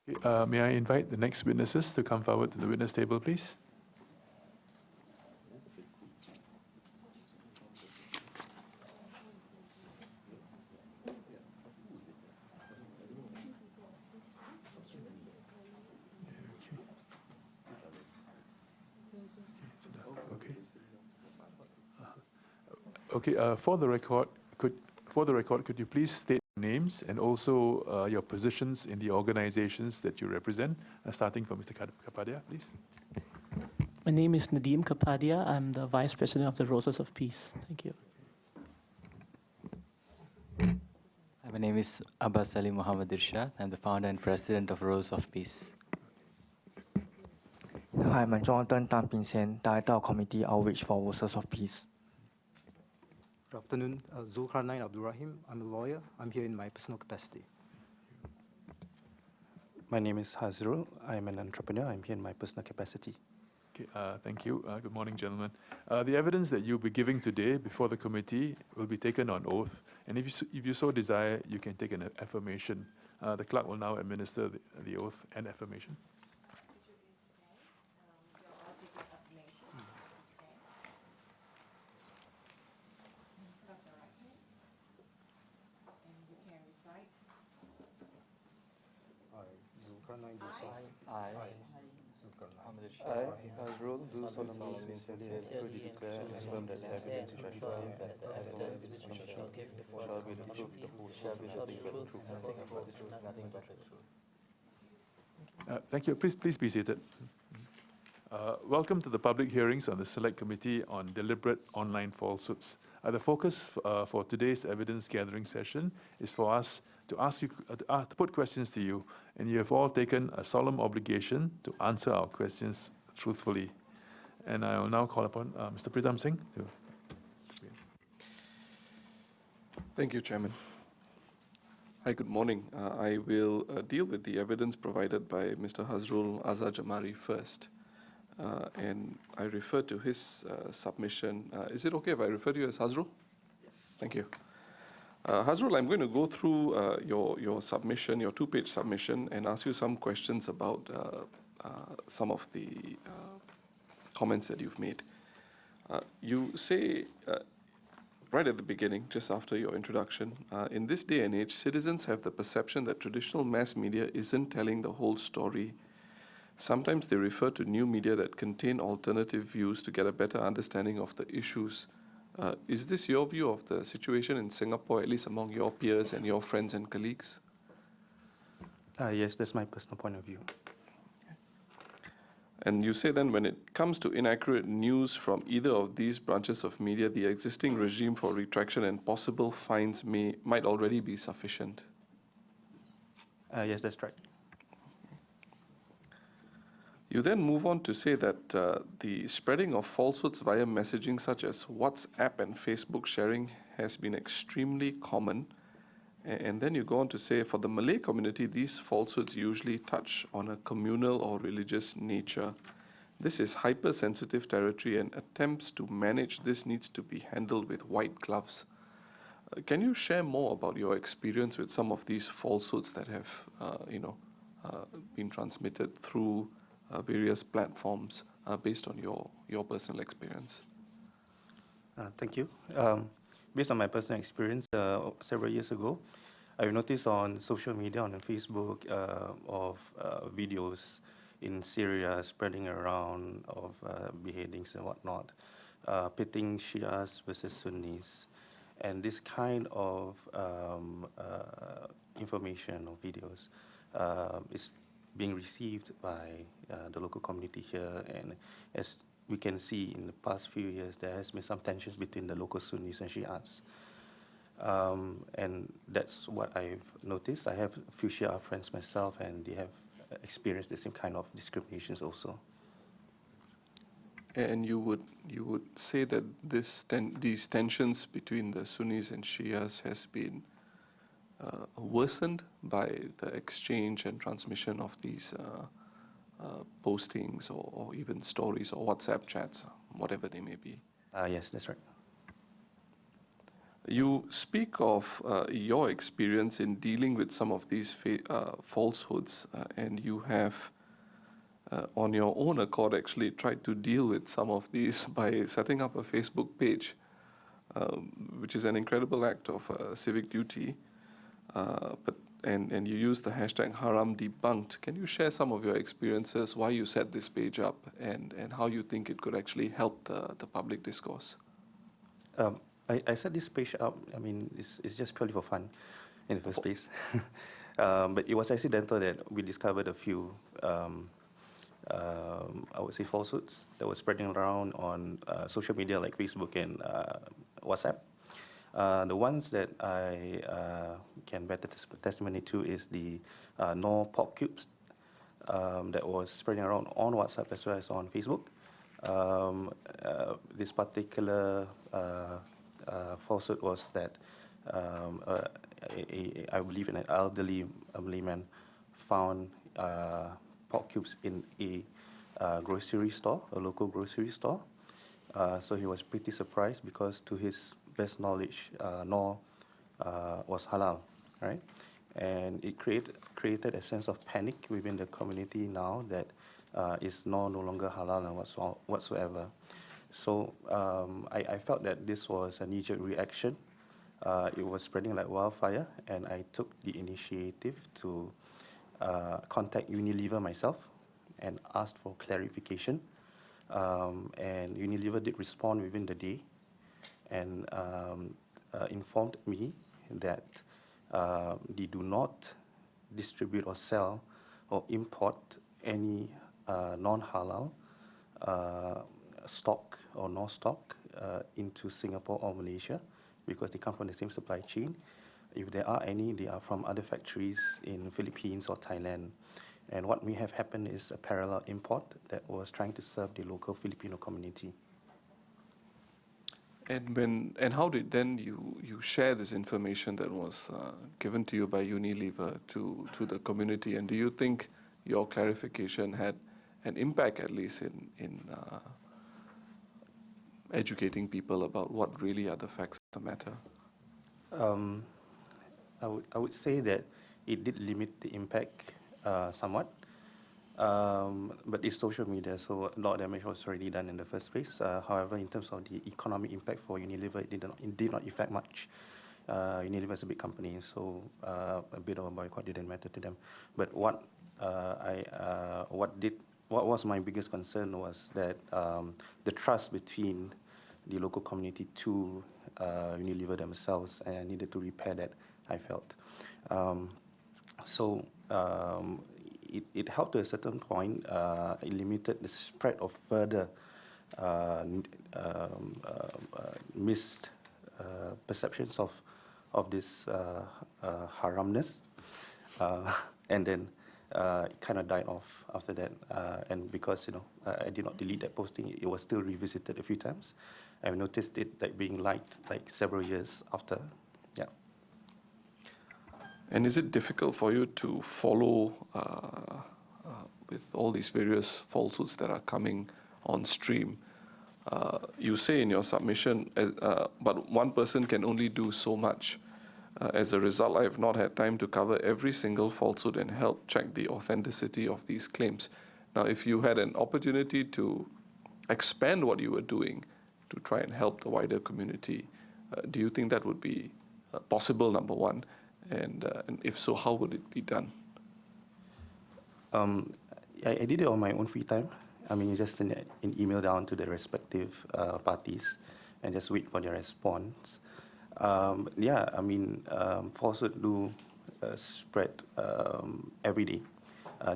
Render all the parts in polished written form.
May I invite the next witnesses to come forward to the witness table, please? Okay. For the record, could you please state your names and also your positions in the organizations that you represent, starting from Mr. Kapadia, please? My name is Nadeem Kapadia. I'm the Vice President of the Roses of Peace. Thank you. My name is Abbas Ali Muhammad Irshad. I'm the founder and president of Rose of Peace. Hi, I'm Jonathan Tan Ping Sen, Director of Committee Outreach for Roses of Peace. Good afternoon, Zulkarnain Abdul Rahim. I'm a lawyer. I'm here in my personal capacity. My name is Hazrul. I'm an entrepreneur. I'm here in my personal capacity. Okay, thank you. Good morning, gentlemen. The evidence that you'll be giving today before the committee will be taken on oath, and if you so desire, you can take an affirmation. The clerk will now administer the oath and affirmation. I, Hazrul, do solemnly and sincerely declare and affirm that the evidence which I shall give before this commission shall be the truth, the whole, shall be nothing but the truth, nothing but the truth. Thank you. Please be seated. Welcome to the public hearings on the Select Committee on Deliberate Online Falsehoods. The focus for today's evidence gathering session is for us to ask you to put questions to you, and you have all taken a solemn obligation to answer our questions truthfully. And I will now call upon Mr. Pritam Singh to. Thank you, Chairman. Hi, good morning. I will deal with the evidence provided by Mr. Hazrul Azhar Jamari first. And I refer to his submission. Is it okay if I refer to you as Hazrul? Yes. Thank you. Hazrul, I'm going to go through your submission, your two-page submission, and ask you some questions about some of the comments that you've made. You say, right at the beginning, just after your introduction, in this day and age, citizens have the perception that traditional mass media isn't telling the whole story. Sometimes they refer to new media that contain alternative views to get a better understanding of the issues. Is this your view of the situation in Singapore, at least among your peers and your friends and colleagues? Yes, that's my personal point of view. And you say then when it comes to inaccurate news from either of these branches of media, the existing regime for retraction and possible fines might already be sufficient. Yes, that's right. You then move on to say that the spreading of falsehoods via messaging such as WhatsApp and Facebook sharing has been extremely common. And then you go on to say for the Malay community, these falsehoods usually touch on a communal or religious nature. This is hypersensitive territory, and attempts to manage this needs to be handled with white gloves. Can you share more about your experience with some of these falsehoods that have been transmitted through various platforms based on your personal experience? Thank you. Based on my personal experience, several years ago, I noticed on social media, on Facebook, of videos in Syria spreading around of beheadings and whatnot, pitting Shias versus Sunnis. And this kind of information or videos is being received by the local community here, and as we can see in the past few years, there has been some tensions between the local Sunnis and Shiites. And that's what I've noticed. I have a few Shia friends myself, and they have experienced the same kind of discriminations also. And you would say that these tensions between the Sunnis and Shias has been worsened by the exchange and transmission of these postings or even stories or WhatsApp chats, whatever they may be. Yes, that's right. You speak of your experience in dealing with some of these falsehoods, and you have, on your own accord, actually tried to deal with some of these by setting up a Facebook page, which is an incredible act of civic duty. And you use the hashtag Haram Debunked. Can you share some of your experiences, why you set this page up, and how you think it could actually help the public discourse? I set this page up, I mean, it's just purely for fun in the first place. But it was accidental that we discovered a few, I would say, falsehoods that were spreading around on social media like Facebook and WhatsApp. The ones that I can bear testimony to is the no pop cubes that was spreading around on WhatsApp as well as on Facebook. This particular falsehood was that I believe an elderly man found pork cubes in a grocery store, a local grocery store. So he was pretty surprised because, to his best knowledge, no was halal, right? And it created a sense of panic within the community now that is no longer halal and whatsoever. So I felt that this was a knee-jerk reaction. It was spreading like wildfire, and I took the initiative to contact Unilever myself and asked for clarification. And Unilever did respond within the day and informed me that they do not distribute or sell or import any non-halal stock or no stock into Singapore or Malaysia, because they come from the same supply chain. If there are any, they are from other factories in Philippines or Thailand. And what may have happened is a parallel import that was trying to serve the local Filipino community. And how did then you share this information that was given to you by Unilever to the community? And do you think your clarification had an impact, at least in educating people about what really are the facts of the matter? I would say that it did limit the impact somewhat, but it's social media, so a lot of damage was already done in the first place. However, in terms of the economic impact for Unilever, it did not affect much. Unilever is a big company, so a bit of a boycott didn't matter to them. But what was my biggest concern was that the trust between the local community to Unilever themselves, and I needed to repair that, I felt. It helped to a certain point. It limited the spread of further missed perceptions of this haramness, and then it kind of died off after that. And because I did not delete that posting, it was still revisited a few times. I've noticed it being liked like several years after. Yeah. And is it difficult for you to follow with all these various falsehoods that are coming on stream? You say in your submission, but one person can only do so much. As a result, I have not had time to cover every single falsehood and help check the authenticity of these claims. Now, if you had an opportunity to expand what you were doing to try and help the wider community, do you think that would be possible, number one? And if so, how would it be done? I did it on my own free time. I mean, you just send an email down to the respective parties and just wait for their response. Yeah, I mean, falsehood do spread every day.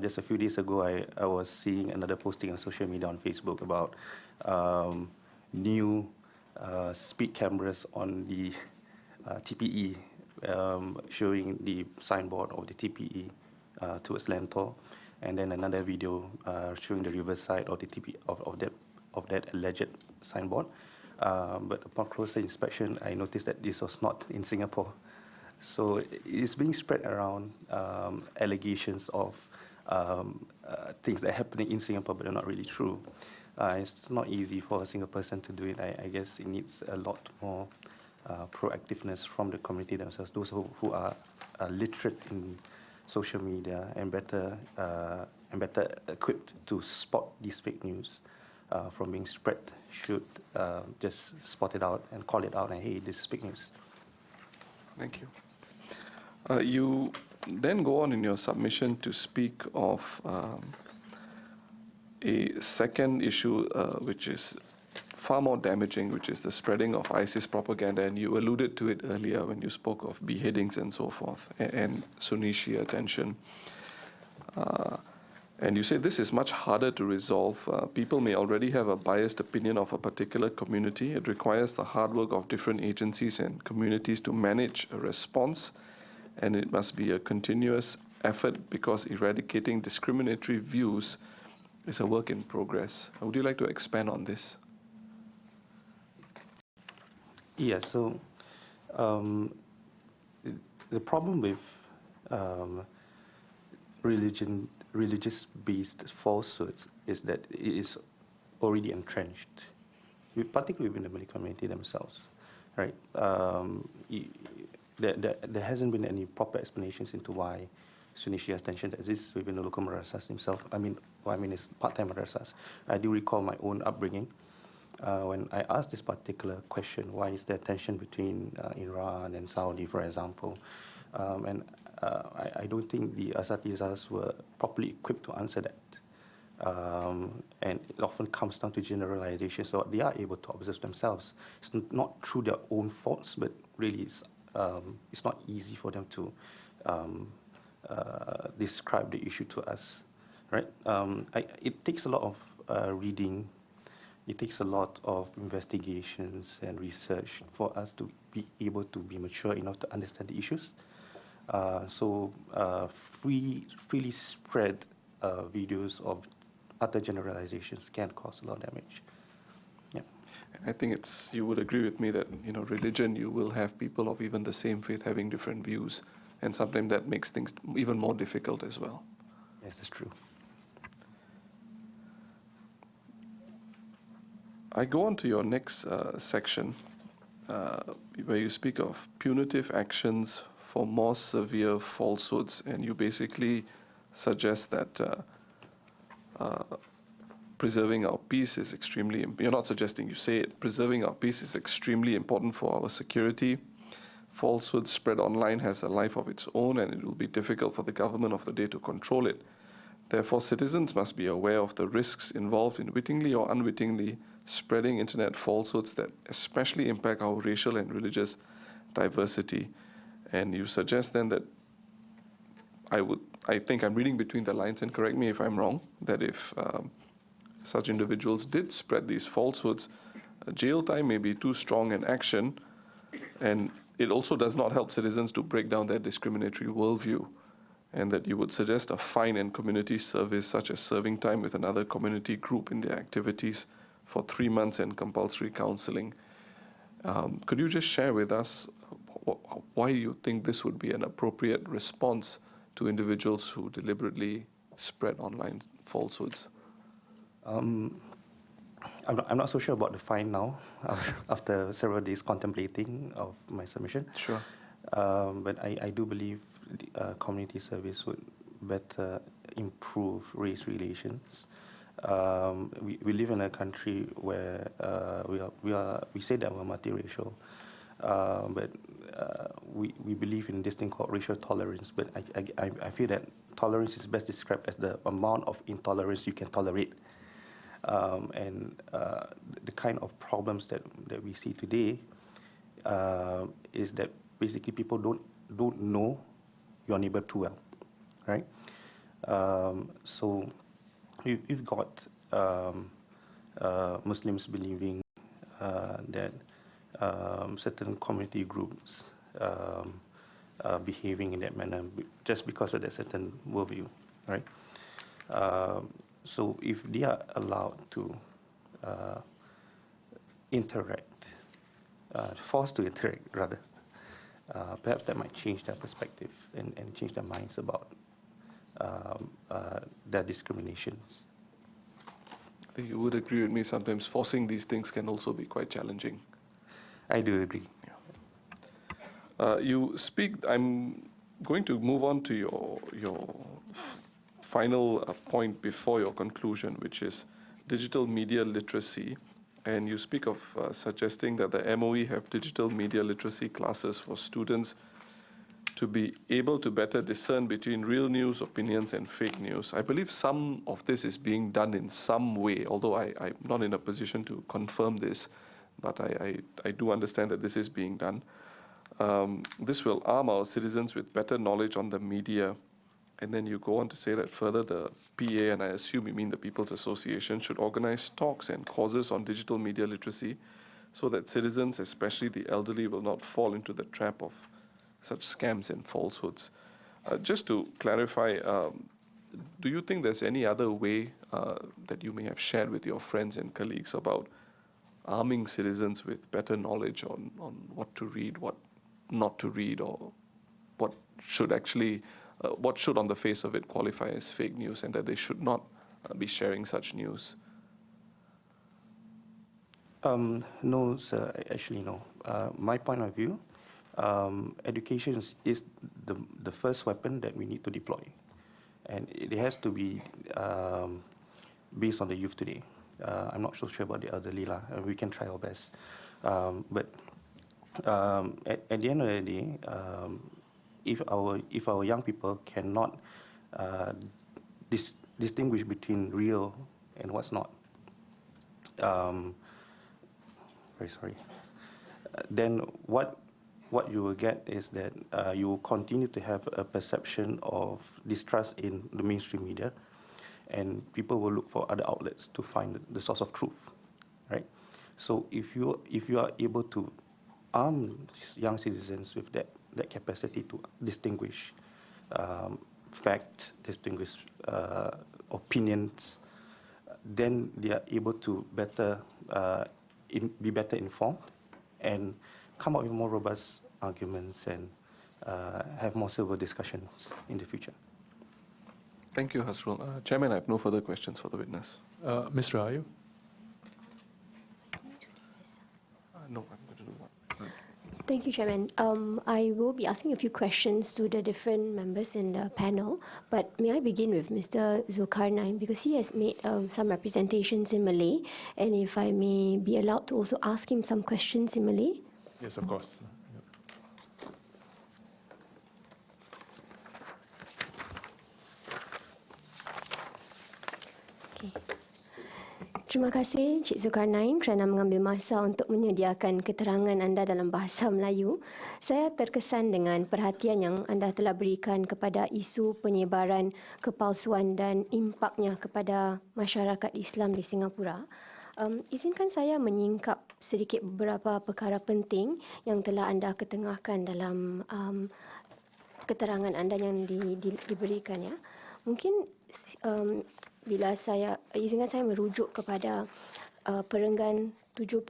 Just a few days ago, I was seeing another posting on social media on Facebook about new speed cameras on the TPE, showing the signboard of the TPE towards Lentor, and then another video showing the riverside of the of that alleged signboard. But upon closer inspection, I noticed that this was not in Singapore. So it's being spread around, allegations of things that are happening in Singapore but are not really true. It's not easy for a single person to do it. I guess it needs a lot more proactiveness from the community themselves, those who are literate in social media and better equipped to spot these fake news from being spread should just spot it out and call it out and, hey, this is fake news. Thank you. You then go on in your submission to speak of a second issue which is far more damaging, which is the spreading of ISIS propaganda, and you alluded to it earlier when you spoke of beheadings and so forth, and Sunni Shia tension. And you say this is much harder to resolve. People may already have a biased opinion of a particular community. It requires the hard work of different agencies and communities to manage a response, and it must be a continuous effort because eradicating discriminatory views is a work in progress. Would you like to expand on this? Yeah, so the problem with religious-based falsehoods is that it is already entrenched, particularly within the Malay community themselves, right? There hasn't been any proper explanations into why Sunni Shia tension exists within the local madrasas themselves. It's part-time madrasas. I do recall my own upbringing. When I asked this particular question, why is there tension between Iran and Saudi, for example, I don't think the asatizas were properly equipped to answer that. And it often comes down to generalization, so they are able to observe themselves. It's not through their own faults, but really it's not easy for them to describe the issue to us, right? It takes a lot of reading. It takes a lot of investigations and research for us to be able to be mature enough to understand the issues. Freely spread videos of utter generalizations can cause a lot of damage. Yeah. And I think you would agree with me that, religion, you will have people of even the same faith having different views, and sometimes that makes things even more difficult as well. Yes, that's true. I go on to your next section, where you speak of punitive actions for more severe falsehoods, and you basically suggest that preserving our peace is extremely, you're not suggesting, you say it, preserving our peace is extremely important for our security. Falsehood spread online has a life of its own, and it will be difficult for the government of the day to control it. Therefore, citizens must be aware of the risks involved in wittingly or unwittingly spreading internet falsehoods that especially impact our racial and religious diversity. And you suggest then that I think I'm reading between the lines, and correct me if I'm wrong, that if such individuals did spread these falsehoods, jail time may be too strong an action, and it also does not help citizens to break down their discriminatory worldview, and that you would suggest a fine and community service such as serving time with another community group in their activities for 3 months and compulsory counseling. Could you just share with us why you think this would be an appropriate response to individuals who deliberately spread online falsehoods? I'm not so sure about the fine now, after several days contemplating of my submission. Sure. But I do believe community service would better improve race relations. We live in a country where we say that we're multiracial, but we believe in this thing called racial tolerance. But I feel that tolerance is best described as the amount of intolerance you can tolerate. And the kind of problems that we see today is that basically people don't know your neighbor too well, right? So you've got Muslims believing that certain community groups behaving in that manner just because of that certain worldview, right? So if they are allowed to interact, forced to interact rather, perhaps that might change their perspective and change their minds about their discriminations. I think you would agree with me, sometimes forcing these things can also be quite challenging. I do agree. Yeah. You speak, I'm going to move on to your final point before your conclusion, which is digital media literacy. And you speak of suggesting that the MOE have digital media literacy classes for students to be able to better discern between real news, opinions, and fake news. I believe some of this is being done in some way, although I'm not in a position to confirm this, but I do understand that this is being done. This will arm our citizens with better knowledge on the media. And then you go on to say that further, the PA, and I assume you mean the People's Association, should organize talks and courses on digital media literacy so that citizens, especially the elderly, will not fall into the trap of such scams and falsehoods. Just to clarify, do you think there's any other way that you may have shared with your friends and colleagues about arming citizens with better knowledge on what to read, what not to read, or what should actually, what should on the face of it qualify as fake news, and that they should not be sharing such news? No, sir, actually no. My point of view, education is the first weapon that we need to deploy. And it has to be based on the youth today. I'm not so sure about the elderly, we can try our best. But at the end of the day, if our young people cannot distinguish between real and what's not, very sorry, then what you will get is that you will continue to have a perception of distrust in the mainstream media, and people will look for other outlets to find the source of truth, right? So if you are able to arm young citizens with that capacity to distinguish fact, distinguish opinions, then they are able to be better informed and come up with more robust arguments and have more civil discussions in the future. Thank you, Hasrul. Chairman, I have no further questions for the witness. Ms. Rayu? No, I'm going to do one. Thank you, Chairman. I will be asking a few questions to the different members in the panel, but may I begin with Mr. Zulkarnain, because he has made some representations in Malay, and if I may be allowed to also ask him some questions in Malay? Yes, of course. Okay. Terima kasih Cik Zulkarnain kerana mengambil masa untuk menyediakan keterangan anda dalam bahasa Melayu. Saya terkesan dengan perhatian yang anda telah berikan kepada isu penyebaran kepalsuan dan impaknya kepada masyarakat Islam di Singapura. Izinkan saya menyingkap sedikit beberapa perkara penting yang telah anda ketengahkan dalam keterangan anda yang diberikan, ya. Mungkin bila izinkan saya merujuk kepada perenggan 70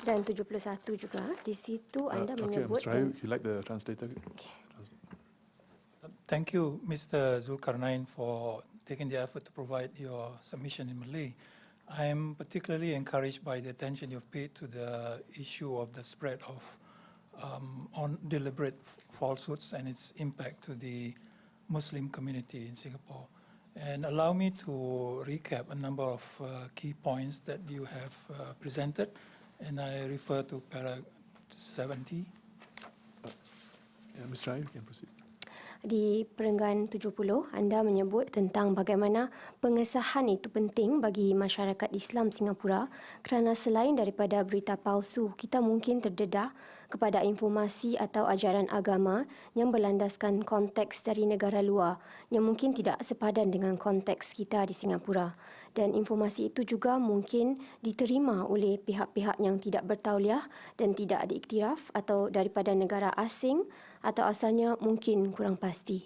dan 71 juga. Di situ anda menyebut... Okay, Ms. Rayu, you like the translator? Okay. Thank you, Mr. Zulkarnain, for taking the effort to provide your submission in Malay. I am particularly encouraged by the attention you've paid to the issue of the spread of on deliberate falsehoods and its impact to the Muslim community in Singapore. And allow me to recap a number of key points that you have presented, and I refer to paragraph 70. Ms. Rayu, you can proceed. Di perenggan 70, anda menyebut tentang bagaimana pengesahan itu penting bagi masyarakat Islam Singapura kerana selain daripada berita palsu, kita mungkin terdedah kepada informasi atau ajaran agama yang berlandaskan konteks dari negara luar yang mungkin tidak sepadan dengan konteks kita di Singapura. Dan informasi itu juga mungkin diterima oleh pihak-pihak yang tidak bertauliah dan tidak diiktiraf atau daripada negara asing atau asalnya mungkin kurang pasti.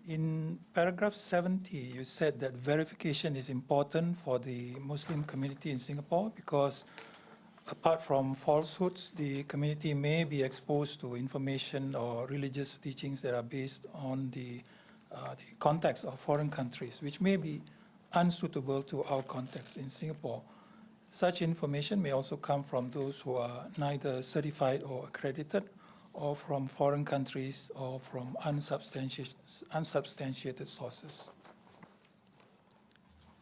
In paragraph 70, you said that verification is important for the Muslim community in Singapore because apart from falsehoods, the community may be exposed to information or religious teachings that are based on the context of foreign countries, which may be unsuitable to our context in Singapore. Such information may also come from those who are neither certified or accredited, or from foreign countries, or from unsubstantiated sources.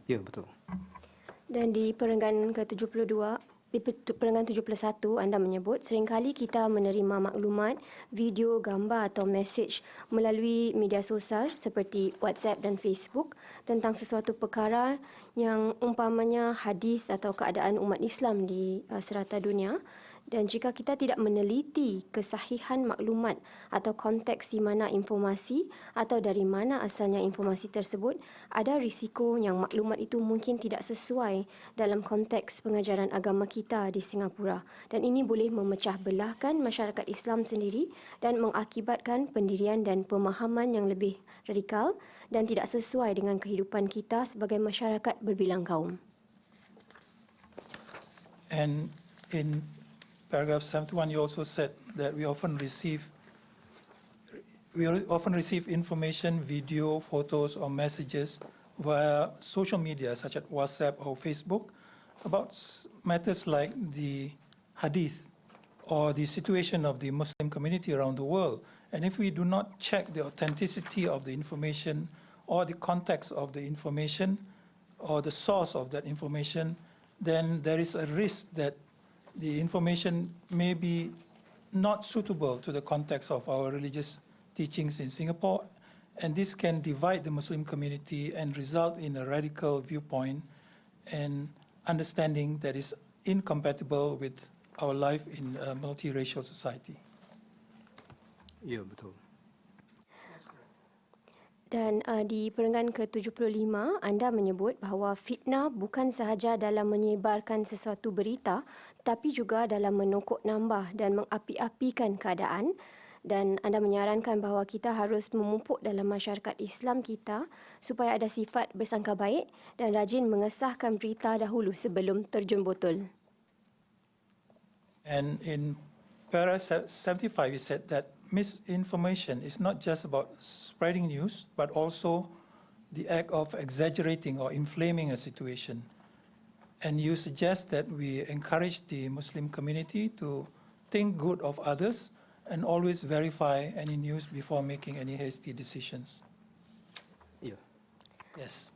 Ya, betul. Dan di perenggan ke-72, di perenggan 71, anda menyebut seringkali kita menerima maklumat, video, gambar atau mesej melalui media sosial seperti WhatsApp dan Facebook tentang sesuatu perkara yang umpamanya hadis atau keadaan umat Islam di serata dunia. Dan jika kita tidak meneliti kesahihan maklumat atau konteks di mana informasi atau dari mana asalnya informasi tersebut, ada risiko yang maklumat itu mungkin tidak sesuai dalam konteks pengajaran agama kita di Singapura. Dan ini boleh memecah belahkan masyarakat Islam sendiri dan mengakibatkan pendirian dan pemahaman yang lebih radikal dan tidak sesuai dengan kehidupan kita sebagai masyarakat berbilang kaum. And in paragraph 71, you also said that we often receive information, video, photos, or messages via social media such as WhatsApp or Facebook about matters like the hadith or the situation of the Muslim community around the world. And if we do not check the authenticity of the information or the context of the information or the source of that information, then there is a risk that the information may be not suitable to the context of our religious teachings in Singapore, and this can divide the Muslim community and result in a radical viewpoint and understanding that is incompatible with our life in a multiracial society. Ya, betul. Dan di perenggan ke-75, anda menyebut bahawa fitnah bukan sahaja dalam menyebarkan sesuatu berita, tapi juga dalam menokok nambah dan mengapi-apikan keadaan. Dan anda menyarankan bahawa kita harus memupuk dalam masyarakat Islam kita supaya ada sifat bersangka baik dan rajin mengesahkan berita dahulu sebelum terjun botol. And in paragraph 75, you said that misinformation is not just about spreading news, but also the act of exaggerating or inflaming a situation. And you suggest that we encourage the Muslim community to think good of others and always verify any news before making any hasty decisions. Ya. Yes.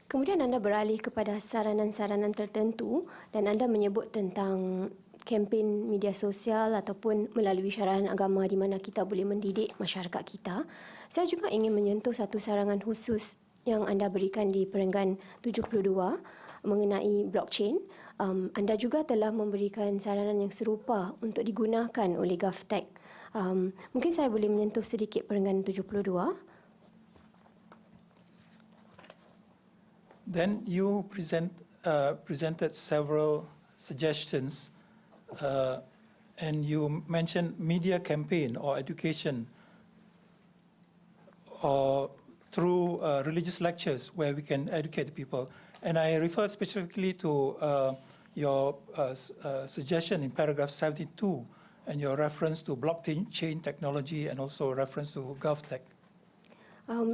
Kemudian anda beralih kepada saranan-saranan tertentu dan anda menyebut tentang kempen media sosial ataupun melalui syarahan agama di mana kita boleh mendidik masyarakat kita. Saya juga ingin menyentuh satu sarangan khusus yang anda berikan di perenggan 72 mengenai blockchain. Anda juga telah memberikan saranan yang serupa untuk digunakan oleh GovTech. Mungkin saya boleh menyentuh sedikit perenggan 72. Then you presented several suggestions, and you mentioned media campaign or education or through religious lectures where we can educate people. And I refer specifically to your suggestion in paragraph 72 and your reference to blockchain technology and also reference to GovTech.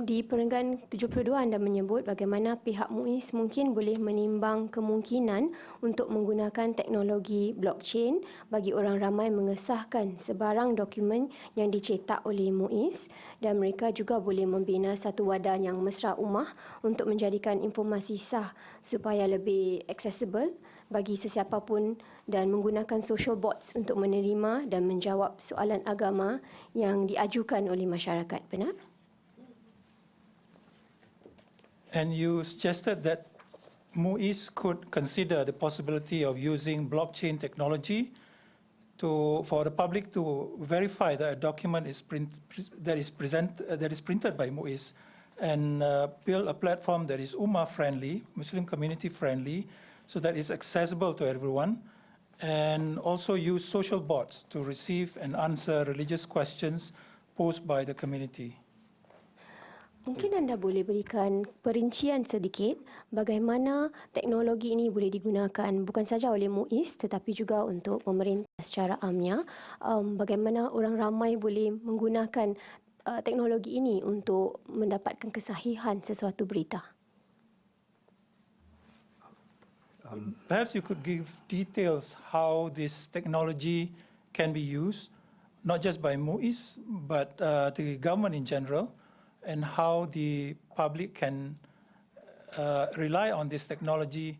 Di perenggan 72 anda menyebut bagaimana pihak MUIS mungkin boleh menimbang kemungkinan untuk menggunakan teknologi blockchain bagi orang ramai mengesahkan sebarang dokumen yang dicetak oleh MUIS, dan mereka juga boleh membina satu wadah yang mesra ummah untuk menjadikan informasi sah supaya lebih accessible bagi sesiapa pun dan menggunakan social bots untuk menerima dan menjawab soalan agama yang diajukan oleh masyarakat. Benar? And you suggested that MUIS could consider the possibility of using blockchain technology for the public to verify that a document is that is printed by MUIS, and build a platform that is Ummah friendly, Muslim community friendly, so that it's accessible to everyone, and also use social bots to receive and answer religious questions posed by the community. Mungkin anda boleh berikan perincian sedikit bagaimana teknologi ini boleh digunakan bukan saja oleh MUIS tetapi juga untuk pemerintah secara amnya. Bagaimana orang ramai boleh menggunakan teknologi ini untuk mendapatkan kesahihan sesuatu berita. Perhaps you could give details how this technology can be used, not just by MUIS, but the government in general, and how the public can rely on this technology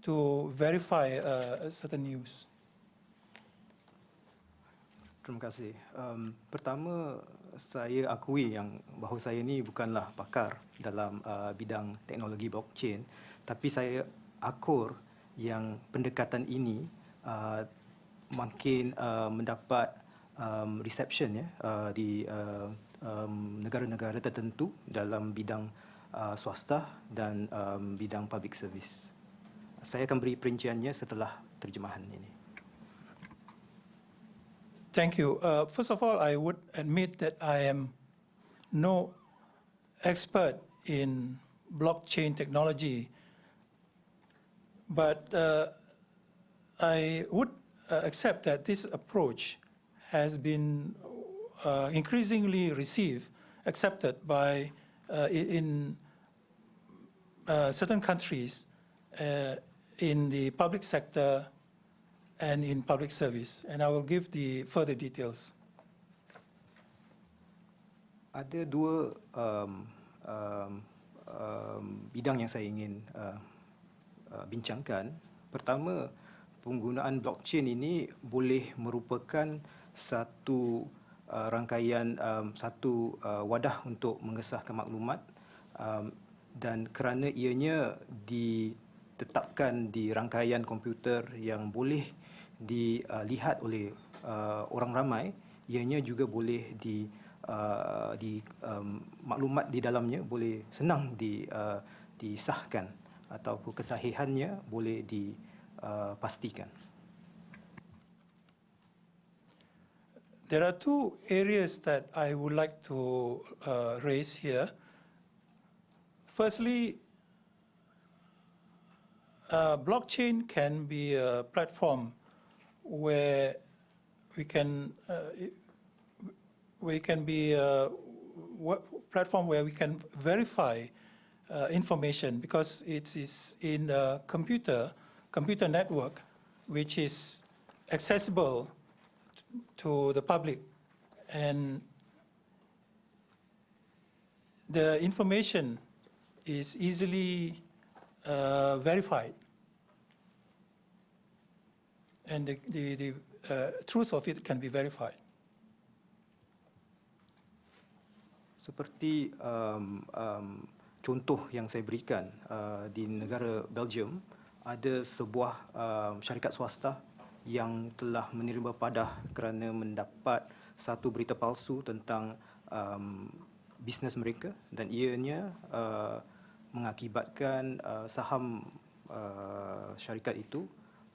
to verify certain news. Terima kasih. Pertama, saya akui bahawa saya ni bukanlah pakar dalam bidang teknologi blockchain, tapi saya akur yang pendekatan ini makin mendapat reception di negara-negara tertentu dalam bidang swasta dan bidang public service. Saya akan beri perinciannya setelah terjemahan ini. Thank you. First of all, I would admit that I am no expert in blockchain technology, but I would accept that this approach has been increasingly accepted by in certain countries in the public sector and in public service, and I will give the further details. Ada dua bidang yang saya ingin bincangkan. Pertama, penggunaan blockchain ini boleh merupakan satu rangkaian, satu wadah untuk mengesahkan maklumat, dan kerana ianya ditetapkan di rangkaian komputer yang boleh dilihat oleh orang ramai, ianya juga boleh maklumat di dalamnya boleh senang disahkan ataupun kesahihannya boleh dipastikan. There are two areas that I would like to raise here. Firstly, blockchain can be a platform where we can verify information, because it is in a computer network which is accessible to the public, and the information is easily verified, and the truth of it can be verified. Seperti contoh yang saya berikan, di negara Belgium ada sebuah syarikat swasta yang telah menerima padah kerana mendapat satu berita palsu tentang bisnes mereka, dan ianya mengakibatkan saham syarikat itu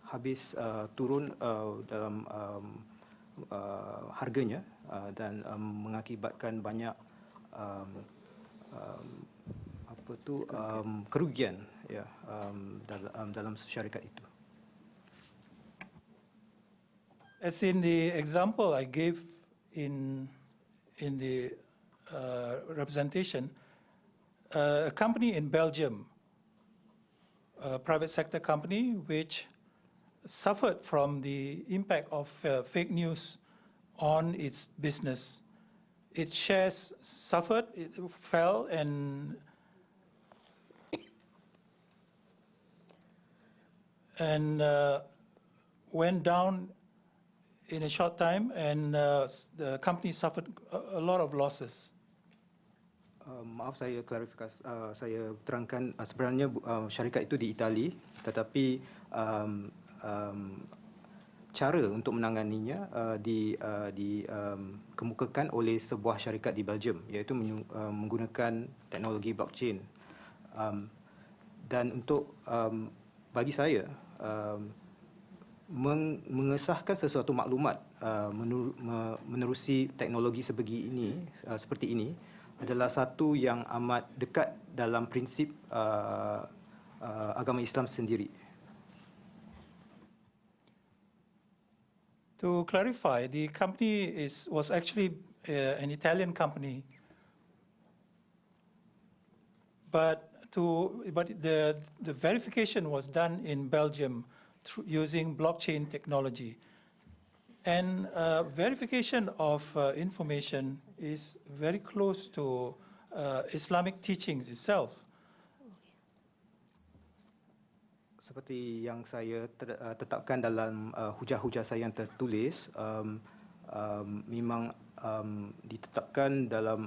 habis turun dalam harganya, dan mengakibatkan banyak kerugian dalam syarikat itu. As in the example I gave in the representation, a company in Belgium, a private sector company which suffered from the impact of fake news on its business. Its shares suffered, it fell, and went down in a short time, and the company suffered a lot of losses. Maaf, saya klarifikasi, saya terangkan, sebenarnya syarikat itu di Itali, tetapi cara untuk menanganinya dikemukakan oleh sebuah syarikat di Belgium, iaitu menggunakan teknologi blockchain. Dan untuk bagi saya, mengesahkan sesuatu maklumat menerusi teknologi seperti ini adalah satu yang amat dekat dalam prinsip agama Islam sendiri. To clarify, the company was actually an Italian company, but but the verification was done in Belgium using blockchain technology. And verification of information is very close to Islamic teachings itself. Seperti yang saya tetapkan dalam hujah-hujah saya yang tertulis, memang ditetapkan dalam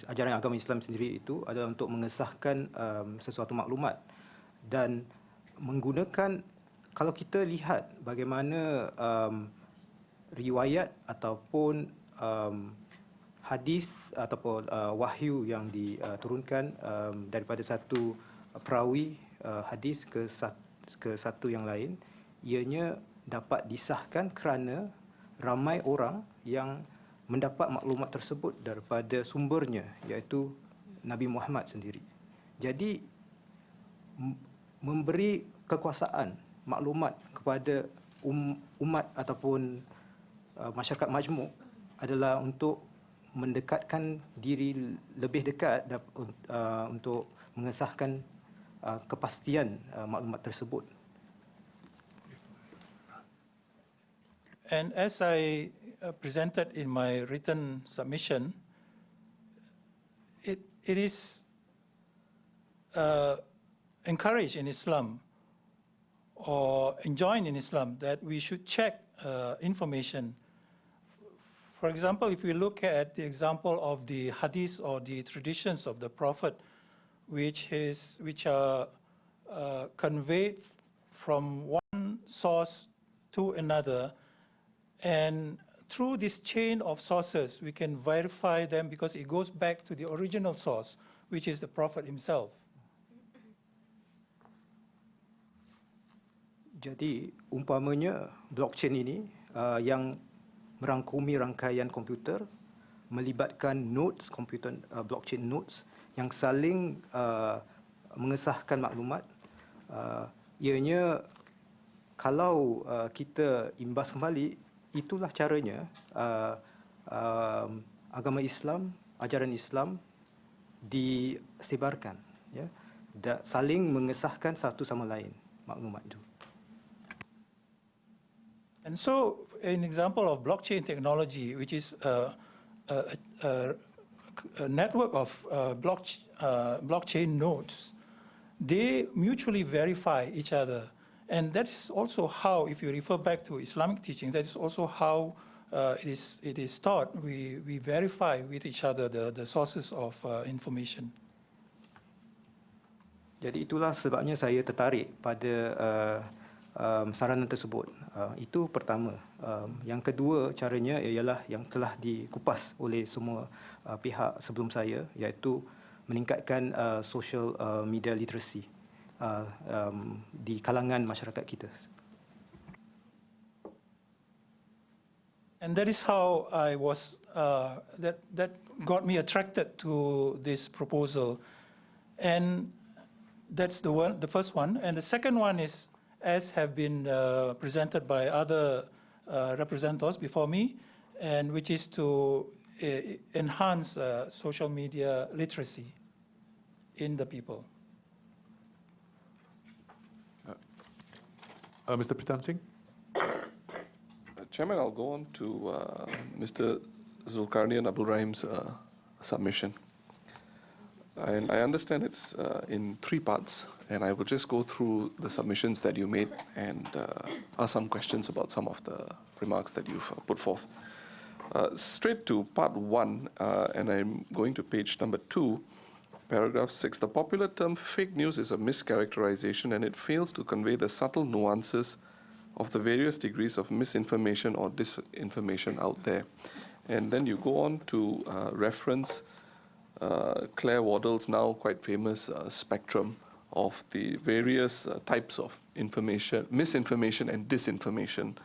ajaran agama Islam sendiri itu adalah untuk mengesahkan sesuatu maklumat dan menggunakan, kalau kita lihat bagaimana riwayat ataupun hadis ataupun wahyu yang diturunkan daripada satu perawi hadis ke satu yang lain, ianya dapat disahkan kerana ramai orang yang mendapat maklumat tersebut daripada sumbernya, iaitu Nabi Muhammad sendiri. Jadi memberi kekuasaan maklumat kepada umat ataupun masyarakat majmuk adalah untuk mendekatkan diri lebih dekat untuk mengesahkan kepastian maklumat tersebut. And as I presented in my written submission, it is encouraged in Islam or enjoined in Islam that we should check information. For example, if we look at the example of the hadith or the traditions of the Prophet, which are conveyed from one source to another, and through this chain of sources, we can verify them because it goes back to the original source, which is the Prophet himself. Jadi, umpamanya blockchain ini yang merangkumi rangkaian komputer, melibatkan nodes komputer, blockchain nodes yang saling mengesahkan maklumat, ianya kalau kita imbas kembali, itulah caranya agama Islam, ajaran Islam disebarkan, ya, saling mengesahkan satu sama lain maklumat itu. And so, an example of blockchain technology, which is a network of blockchain nodes, they mutually verify each other. And that's also how, if you refer back to Islamic teaching, that's also how it is taught. We verify with each other the sources of information. Jadi itulah sebabnya saya tertarik pada saranan tersebut. Itu pertama. Yang kedua caranya ialah yang telah dikupas oleh semua pihak sebelum saya, iaitu meningkatkan social media literacy di kalangan masyarakat kita. And that is how I was, that got me attracted to this proposal. And that's the first one. And the second one is, as have been presented by other representatives before me, and which is to enhance social media literacy in the people. Mr. Pritam Singh? Chairman, I'll go on to Mr. Zulkarnain Abdul Rahim's submission. And I understand it's in 3 parts, and I will just go through the submissions that you made and ask some questions about some of the remarks that you've put forth. Straight to part 1, and I'm going to page number 2, paragraph 6. The popular term fake news is a mischaracterization, and it fails to convey the subtle nuances of the various degrees of misinformation or disinformation out there. And then you go on to reference Claire Waddell's now quite famous spectrum of the various types of information, misinformation and disinformation.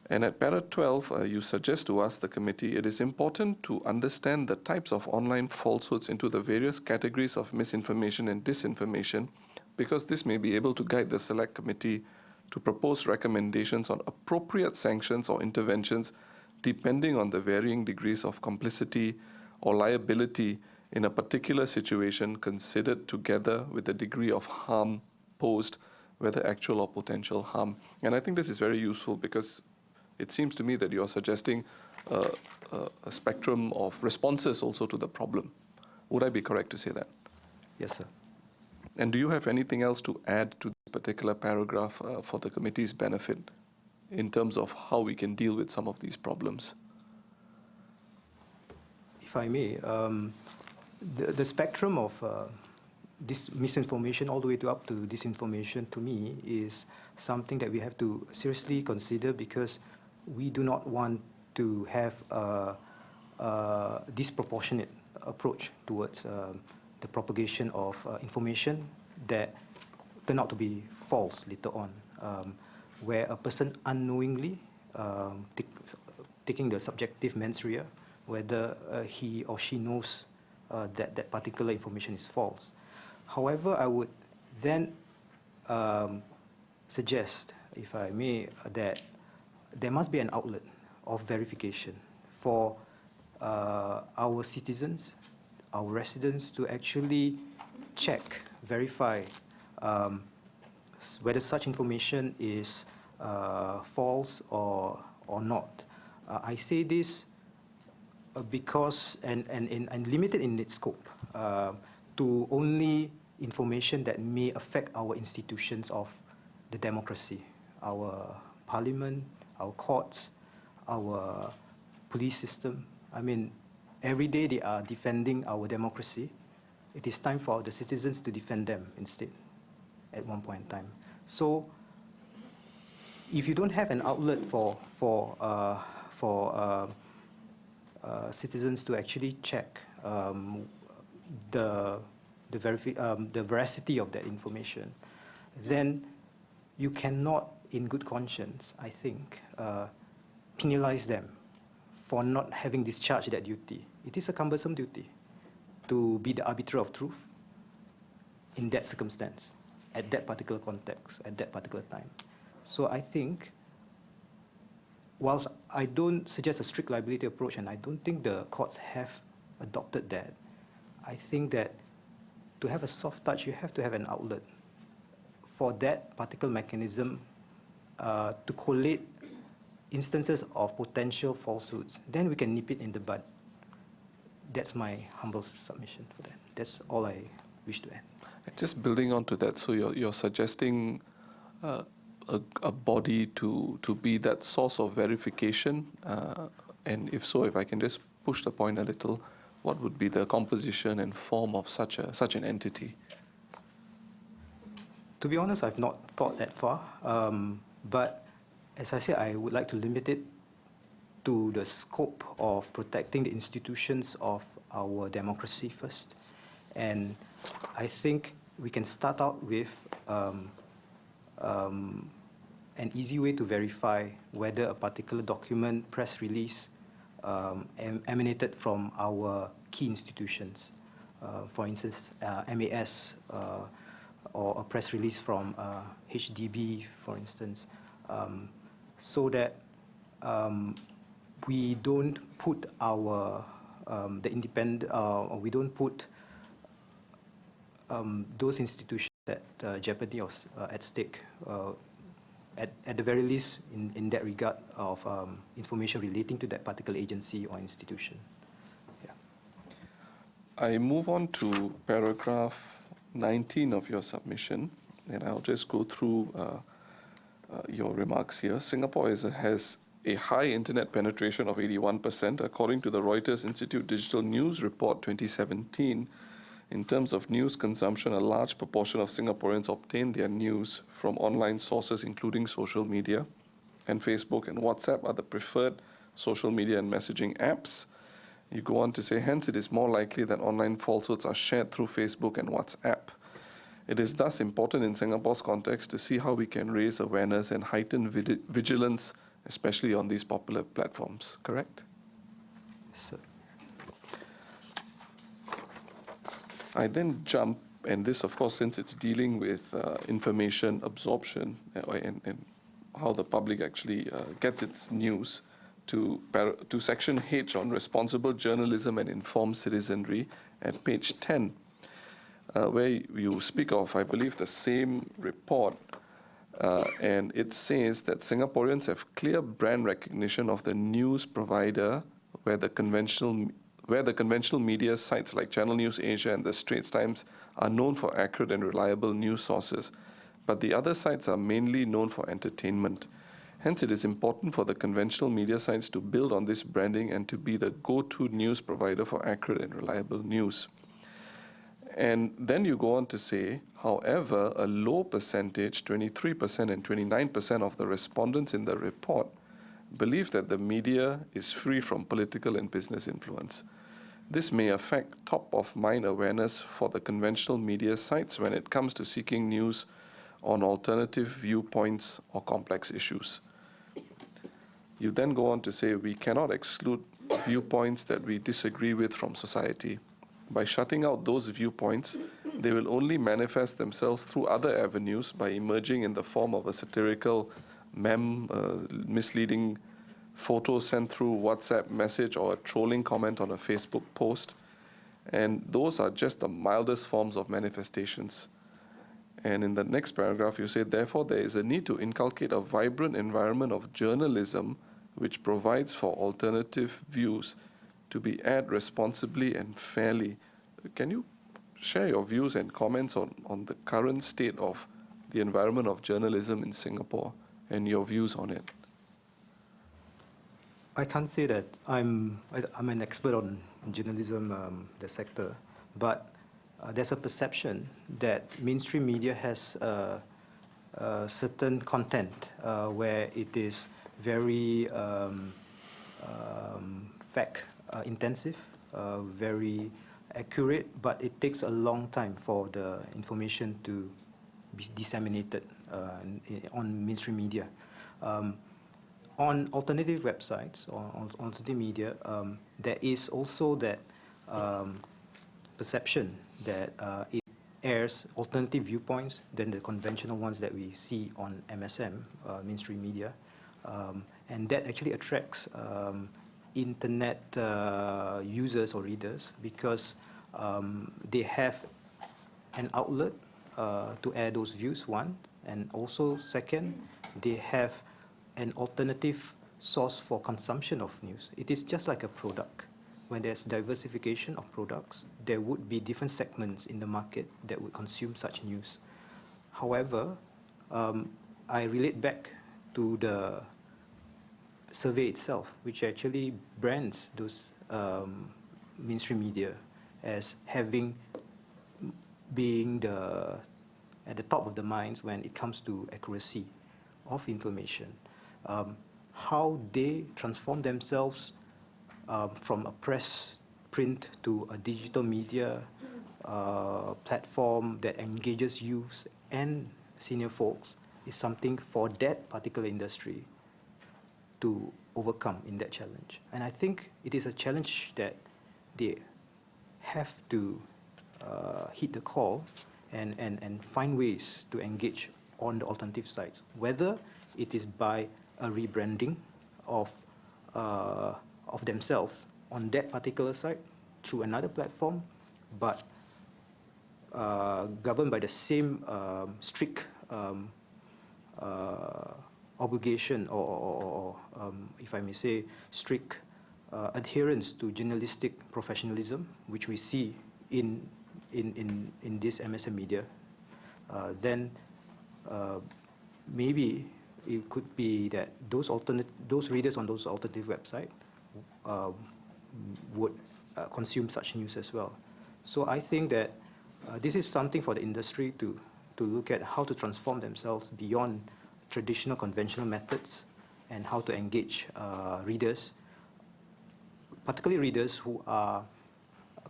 And at para 12, you suggest to us, the committee, it is important to understand the types of online falsehoods into the various categories of misinformation and disinformation, because this may be able to guide the select committee to propose recommendations on appropriate sanctions or interventions depending on the varying degrees of complicity or liability in a particular situation considered together with the degree of harm posed, whether actual or potential harm. And I think this is very useful because it seems to me that you're suggesting a spectrum of responses also to the problem. Would I be correct to say that? Yes, sir. And do you have anything else to add to this particular paragraph for the committee's benefit in terms of how we can deal with some of these problems? If I may, the spectrum of this misinformation all the way to up to disinformation, to me, is something that we have to seriously consider, because we do not want to have a disproportionate approach towards the propagation of information that turn out to be false later on, where a person unknowingly taking the subjective mens rea, whether he or she knows that that particular information is false. However, I would then suggest, if I may, that there must be an outlet of verification for our citizens, our residents, to actually check, verify whether such information is false or not. I say this because, and limited in its scope, to only information that may affect our institutions of the democracy, our parliament, our courts, our police system. I mean, every day they are defending our democracy. It is time for the citizens to defend them instead at one point in time. So if you don't have an outlet for citizens to actually check the veracity of that information, then you cannot, in good conscience, I think, penalize them for not having discharged that duty. It is a cumbersome duty to be the arbiter of truth in that circumstance, at that particular context, at that particular time. So I think, whilst I don't suggest a strict liability approach, and I don't think the courts have adopted that, I think that to have a soft touch, you have to have an outlet for that particular mechanism to collate instances of potential falsehoods. Then we can nip it in the bud. That's my humble submission for that. That's all I wish to add. Just building on to that, so you're suggesting a body to be that source of verification, and if so, if I can just push the point a little, what would be the composition and form of such an entity? To be honest, I've not thought that far, but as I said, I would like to limit it to the scope of protecting the institutions of our democracy first. And I think we can start out with an easy way to verify whether a particular document, press release, emanated from our key institutions. For instance, MAS, or a press release from HDB, for instance, so that we don't put our the independent, or we don't put those institutions at jeopardy or at stake. At the very least, in that regard of information relating to that particular agency or institution. Yeah. I move on to paragraph 19 of your submission, and I'll just go through your remarks here. Singapore has a high internet penetration of 81%, according to the Reuters Institute Digital News Report 2017. In terms of news consumption, a large proportion of Singaporeans obtain their news from online sources, including social media, and Facebook and WhatsApp are the preferred social media and messaging apps. You go on to say, hence it is more likely that online falsehoods are shared through Facebook and WhatsApp. It is thus important in Singapore's context to see how we can raise awareness and heighten vigilance, especially on these popular platforms, correct? Yes, sir. I then jump, and this, of course, since it's dealing with information absorption and how the public actually gets its news, to section H on responsible journalism and informed citizenry at page 10, where you speak of, I believe, the same report, and it says that Singaporeans have clear brand recognition of the news provider where the conventional media sites like Channel News Asia and the Straits Times are known for accurate and reliable news sources, but the other sites are mainly known for entertainment. Hence, it is important for the conventional media sites to build on this branding and to be the go-to news provider for accurate and reliable news. And then you go on to say, however, a low percentage, 23% and 29% of the respondents in the report believe that the media is free from political and business influence. This may affect top-of-mind awareness for the conventional media sites when it comes to seeking news on alternative viewpoints or complex issues. You then go on to say, we cannot exclude viewpoints that we disagree with from society. By shutting out those viewpoints, they will only manifest themselves through other avenues by emerging in the form of a satirical meme, misleading photo sent through WhatsApp message, or a trolling comment on a Facebook post. And those are just the mildest forms of manifestations. And in the next paragraph, you say, therefore, there is a need to inculcate a vibrant environment of journalism which provides for alternative views to be aired responsibly and fairly. Can you share your views and comments on the current state of the environment of journalism in Singapore and your views on it? I can't say that I'm an expert on journalism, the sector, but there's a perception that mainstream media has certain content where it is very fact intensive, very accurate, but it takes a long time for the information to be disseminated on mainstream media. On alternative websites or on alternative media, there is also that perception that it airs alternative viewpoints than the conventional ones that we see on MSM, mainstream media. And that actually attracts internet users or readers because they have an outlet to air those views, one, and also second, they have an alternative source for consumption of news. It is just like a product. When there's diversification of products, there would be different segments in the market that would consume such news. However, I relate back to the survey itself, which actually brands those mainstream media as being at the top of the minds when it comes to accuracy of information. How they transform themselves from a print to a digital media platform that engages youth and senior folks is something for that particular industry to overcome in that challenge. And I think it is a challenge that they have to hit the call and find ways to engage on the alternative sites, whether it is by a rebranding of themselves on that particular site through another platform, but governed by the same strict obligation or if I may say, strict adherence to journalistic professionalism, which we see in this MSM media, then maybe it could be that those readers on those alternative websites would consume such news as well. So I think that this is something for the industry to look at how to transform themselves beyond traditional conventional methods and how to engage readers, particularly readers who are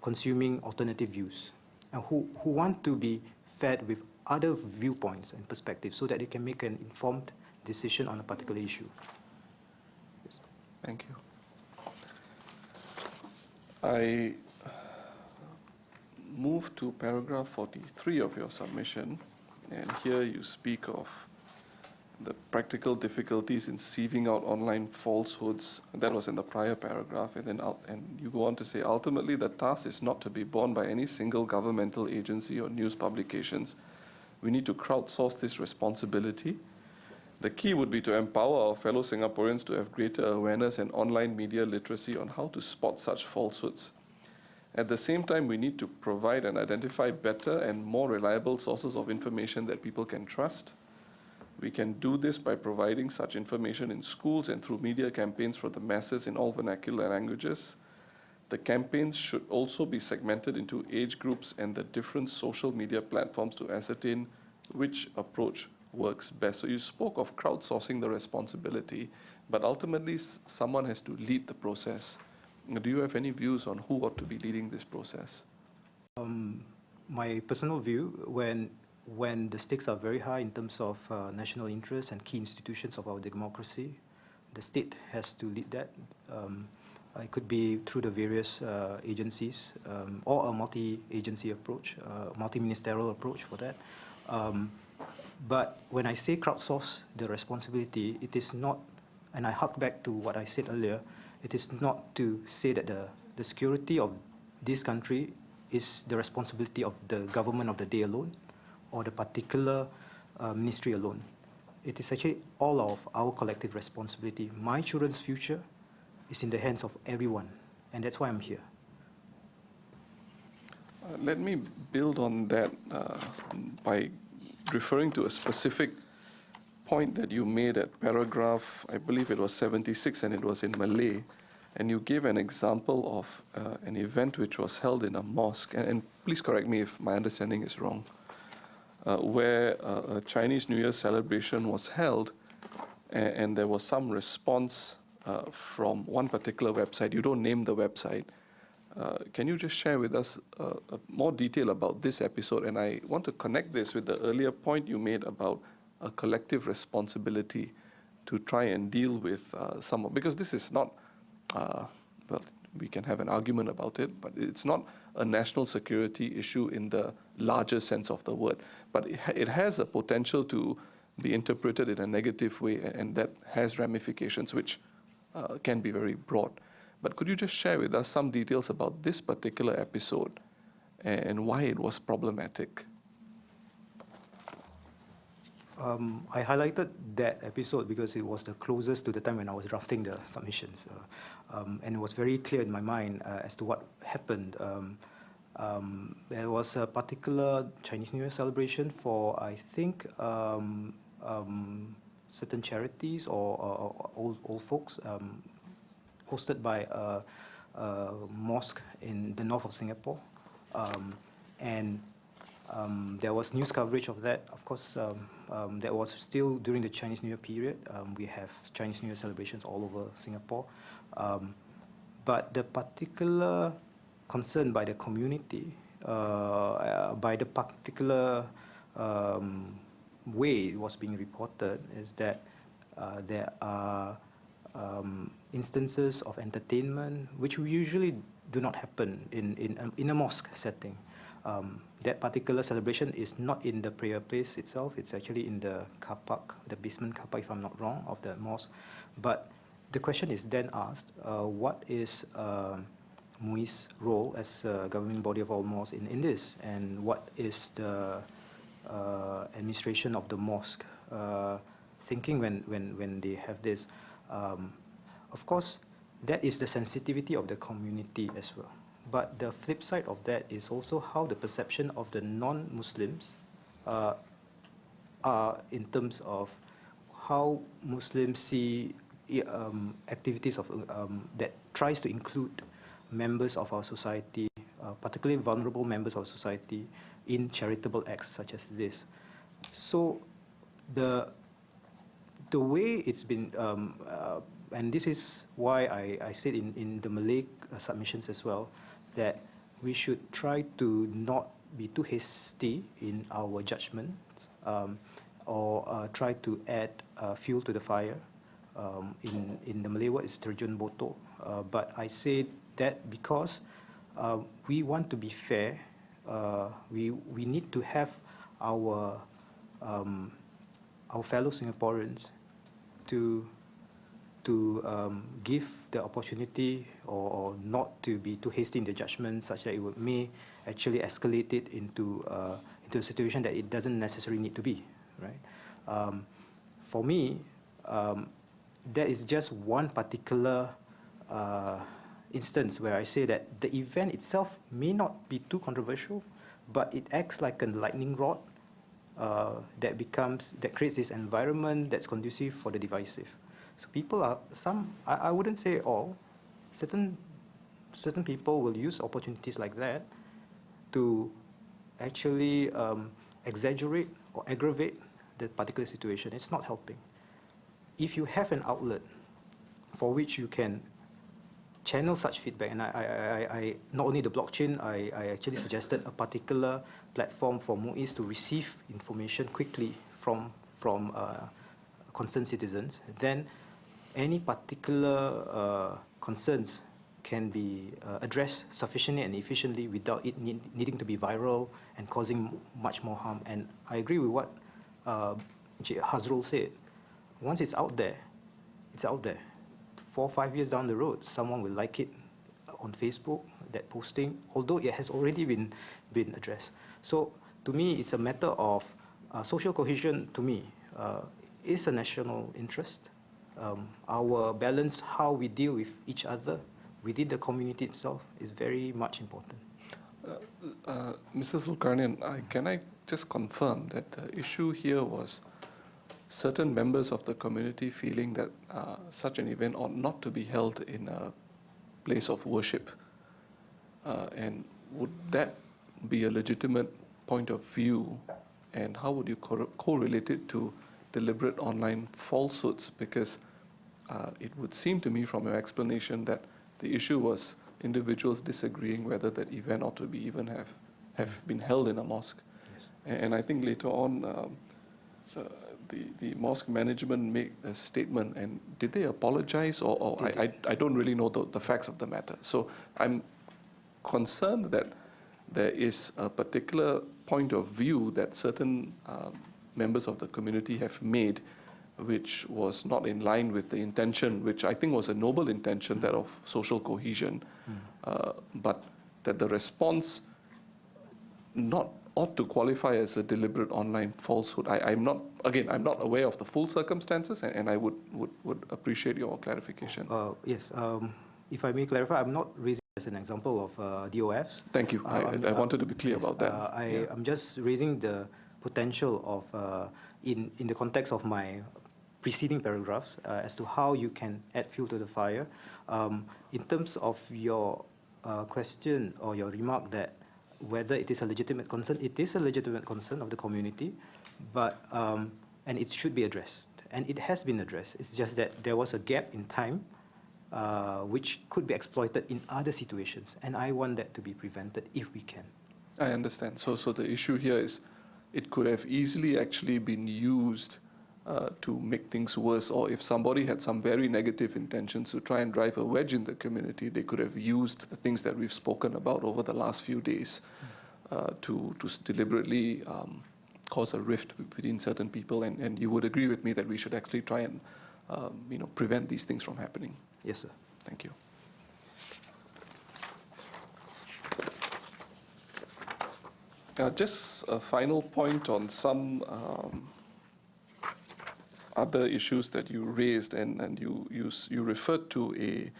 consuming alternative views and who want to be fed with other viewpoints and perspectives so that they can make an informed decision on a particular issue. Thank you. I move to paragraph 43 of your submission, and here you speak of the practical difficulties in sieving out online falsehoods. That was in the prior paragraph. And then and you go on to say, ultimately, the task is not to be borne by any single governmental agency or news publications. We need to crowdsource this responsibility. The key would be to empower our fellow Singaporeans to have greater awareness and online media literacy on how to spot such falsehoods. At the same time, we need to provide and identify better and more reliable sources of information that people can trust. We can do this by providing such information in schools and through media campaigns for the masses in all vernacular languages. The campaigns should also be segmented into age groups and the different social media platforms to ascertain which approach works best. So you spoke of crowdsourcing the responsibility, but ultimately someone has to lead the process. Do you have any views on who ought to be leading this process? My personal view, when the stakes are very high in terms of national interest and key institutions of our democracy, the state has to lead that. It could be through the various agencies or a multi-agency approach, multi-ministerial approach for that. But when I say crowdsource the responsibility, it is not, and I hark back to what I said earlier, it is not to say that the security of this country is the responsibility of the government of the day alone or the particular ministry alone. It is actually all of our collective responsibility. My children's future is in the hands of everyone, and that's why I'm here. Let me build on that by referring to a specific point that you made at paragraph, I believe it was 76, and it was in Malay, and you gave an example of an event which was held in a mosque, and please correct me if my understanding is wrong, where a Chinese New Year celebration was held, and there was some response from one particular website. You don't name the website. Can you just share with us more detail about this episode? And I want to connect this with the earlier point you made about a collective responsibility to try and deal with some, because this is not, well, we can have an argument about it, but it's not a national security issue in the larger sense of the word. But it has a potential to be interpreted in a negative way, and that has ramifications which can be very broad. But could you just share with us some details about this particular episode and why it was problematic? I highlighted that episode because it was the closest to the time when I was drafting the submissions. And it was very clear in my mind as to what happened. There was a particular Chinese New Year celebration for, I think, certain charities or old folks, hosted by a mosque in the north of Singapore. And there was news coverage of that. Of course, that was still during the Chinese New Year period. We have Chinese New Year celebrations all over Singapore. But the particular concern by the community, by the particular way it was being reported, is that there are instances of entertainment which usually do not happen in a mosque setting. That particular celebration is not in the prayer place itself. It's actually in the car park, the basement car park, if I'm not wrong, of the mosque. But the question is then asked, what is MUI's role as a governing body of all mosques in this? And what is the administration of the mosque thinking when they have this? Of course, that is the sensitivity of the community as well. But the flip side of that is also how the perception of the non-Muslims are in terms of how Muslims see activities of that tries to include members of our society, particularly vulnerable members of society, in charitable acts such as this. So the way it's been, and this is why I said in the Malay submissions as well, that we should try to not be too hasty in our judgment, or try to add fuel to the fire. In the Malay word, it's terjun botol. But I say that because we want to be fair. We need to have our our fellow Singaporeans to give the opportunity or not to be too hasty in their judgment, such that may actually escalate it into a situation that it doesn't necessarily need to be, right? For me, that is just one particular instance where I say that the event itself may not be too controversial, but it acts like a lightning rod that creates this environment that's conducive for the divisive. So people are I wouldn't say all, certain people will use opportunities like that to actually exaggerate or aggravate the particular situation. It's not helping. If you have an outlet for which you can channel such feedback, and I not only the blockchain, I actually suggested a particular platform for MUIS to receive information quickly from concerned citizens, then any particular concerns can be addressed sufficiently and efficiently without it needing to be viral and causing much more harm. And I agree with what Hazrul said. Once it's out there, it's out there. 4 or 5 years down the road, someone will like it on Facebook, that posting, although it has already been addressed. So to me, it's a matter of social cohesion. To me, is a national interest. Our balance, how we deal with each other within the community itself, is very much important. Mr. Zulkarnain, can I just confirm that the issue here was certain members of the community feeling that such an event ought not to be held in a place of worship? And would that be a legitimate point of view? And how would you correlate it to deliberate online falsehoods? Because it would seem to me from your explanation that the issue was individuals disagreeing whether that event ought to be even have been held in a mosque. Yes. And I think later on, the mosque management made a statement, and did they apologize? Or I don't really know the facts of the matter. So I'm concerned that there is a particular point of view that certain members of the community have made, which was not in line with the intention, which I think was a noble intention, that of social cohesion, but that the response ought to qualify as a deliberate online falsehood. I'm not aware of the full circumstances, and I would appreciate your clarification. Yes, if I may clarify, I'm not raising as an example of DOFs. Thank you. I wanted to be clear about that. I'm just raising the potential of, in the context of my preceding paragraphs, as to how you can add fuel to the fire. In terms of your question or your remark that whether it is a legitimate concern, it is a legitimate concern of the community, but and it should be addressed, and it has been addressed. It's just that there was a gap in time which could be exploited in other situations, and I want that to be prevented if we can. I understand. So the issue here is it could have easily actually been used to make things worse, or if somebody had some very negative intentions to try and drive a wedge in the community, they could have used the things that we've spoken about over the last few days to deliberately cause a rift between certain people. And you would agree with me that we should actually try and prevent these things from happening. Yes, sir. Thank you. Just a final point on some other issues that you raised, and you referred to a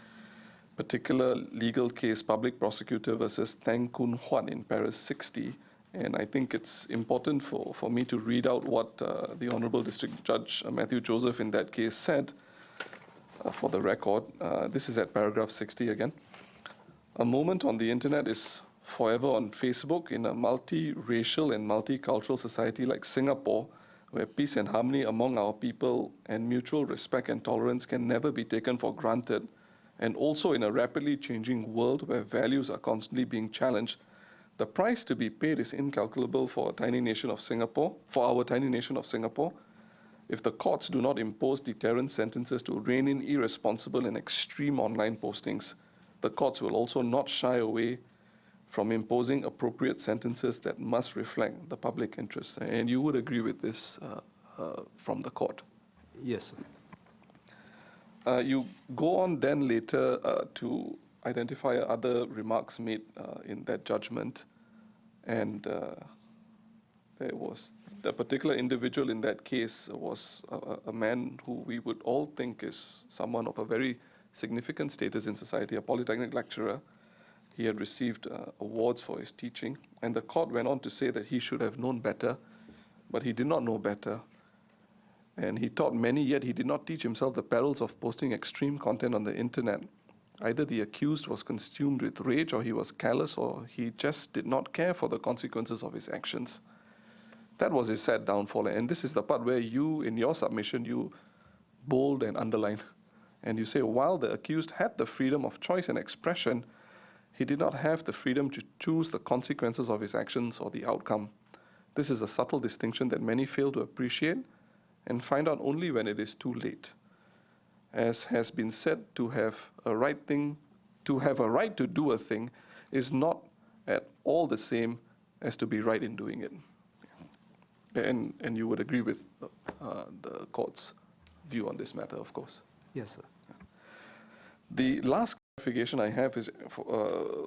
particular legal case, Public Prosecutor versus Tang Kun Huan in Paris 60. And I think it's important for me to read out what the Honorable District Judge Matthew Joseph in that case said for the record. This is at paragraph 60 again. A moment on the internet is forever on Facebook. In a multi-racial and multicultural society like Singapore, where peace and harmony among our people and mutual respect and tolerance can never be taken for granted, and also in a rapidly changing world where values are constantly being challenged, the price to be paid is incalculable for our tiny nation of Singapore. If the courts do not impose deterrent sentences to rein in irresponsible and extreme online postings, the courts will also not shy away from imposing appropriate sentences that must reflect the public interest. And you would agree with this from the court. Yes, sir. You go on then later to identify other remarks made in that judgment, and there was the particular individual in that case was a man who we would all think is someone of a very significant status in society, a polytechnic lecturer. He had received awards for his teaching, and the court went on to say that he should have known better, but he did not know better. And he taught many, yet he did not teach himself the perils of posting extreme content on the internet. Either the accused was consumed with rage, or he was careless, or he just did not care for the consequences of his actions. That was his sad downfall. And this is the part where you, in your submission, you bold and underline. And you say, while the accused had the freedom of choice and expression, he did not have the freedom to choose the consequences of his actions or the outcome. This is a subtle distinction that many fail to appreciate and find out only when it is too late. As has been said, to have a right to do a thing is not at all the same as to be right in doing it. And you would agree with the court's view on this matter, of course. Yes, sir. The last clarification I have is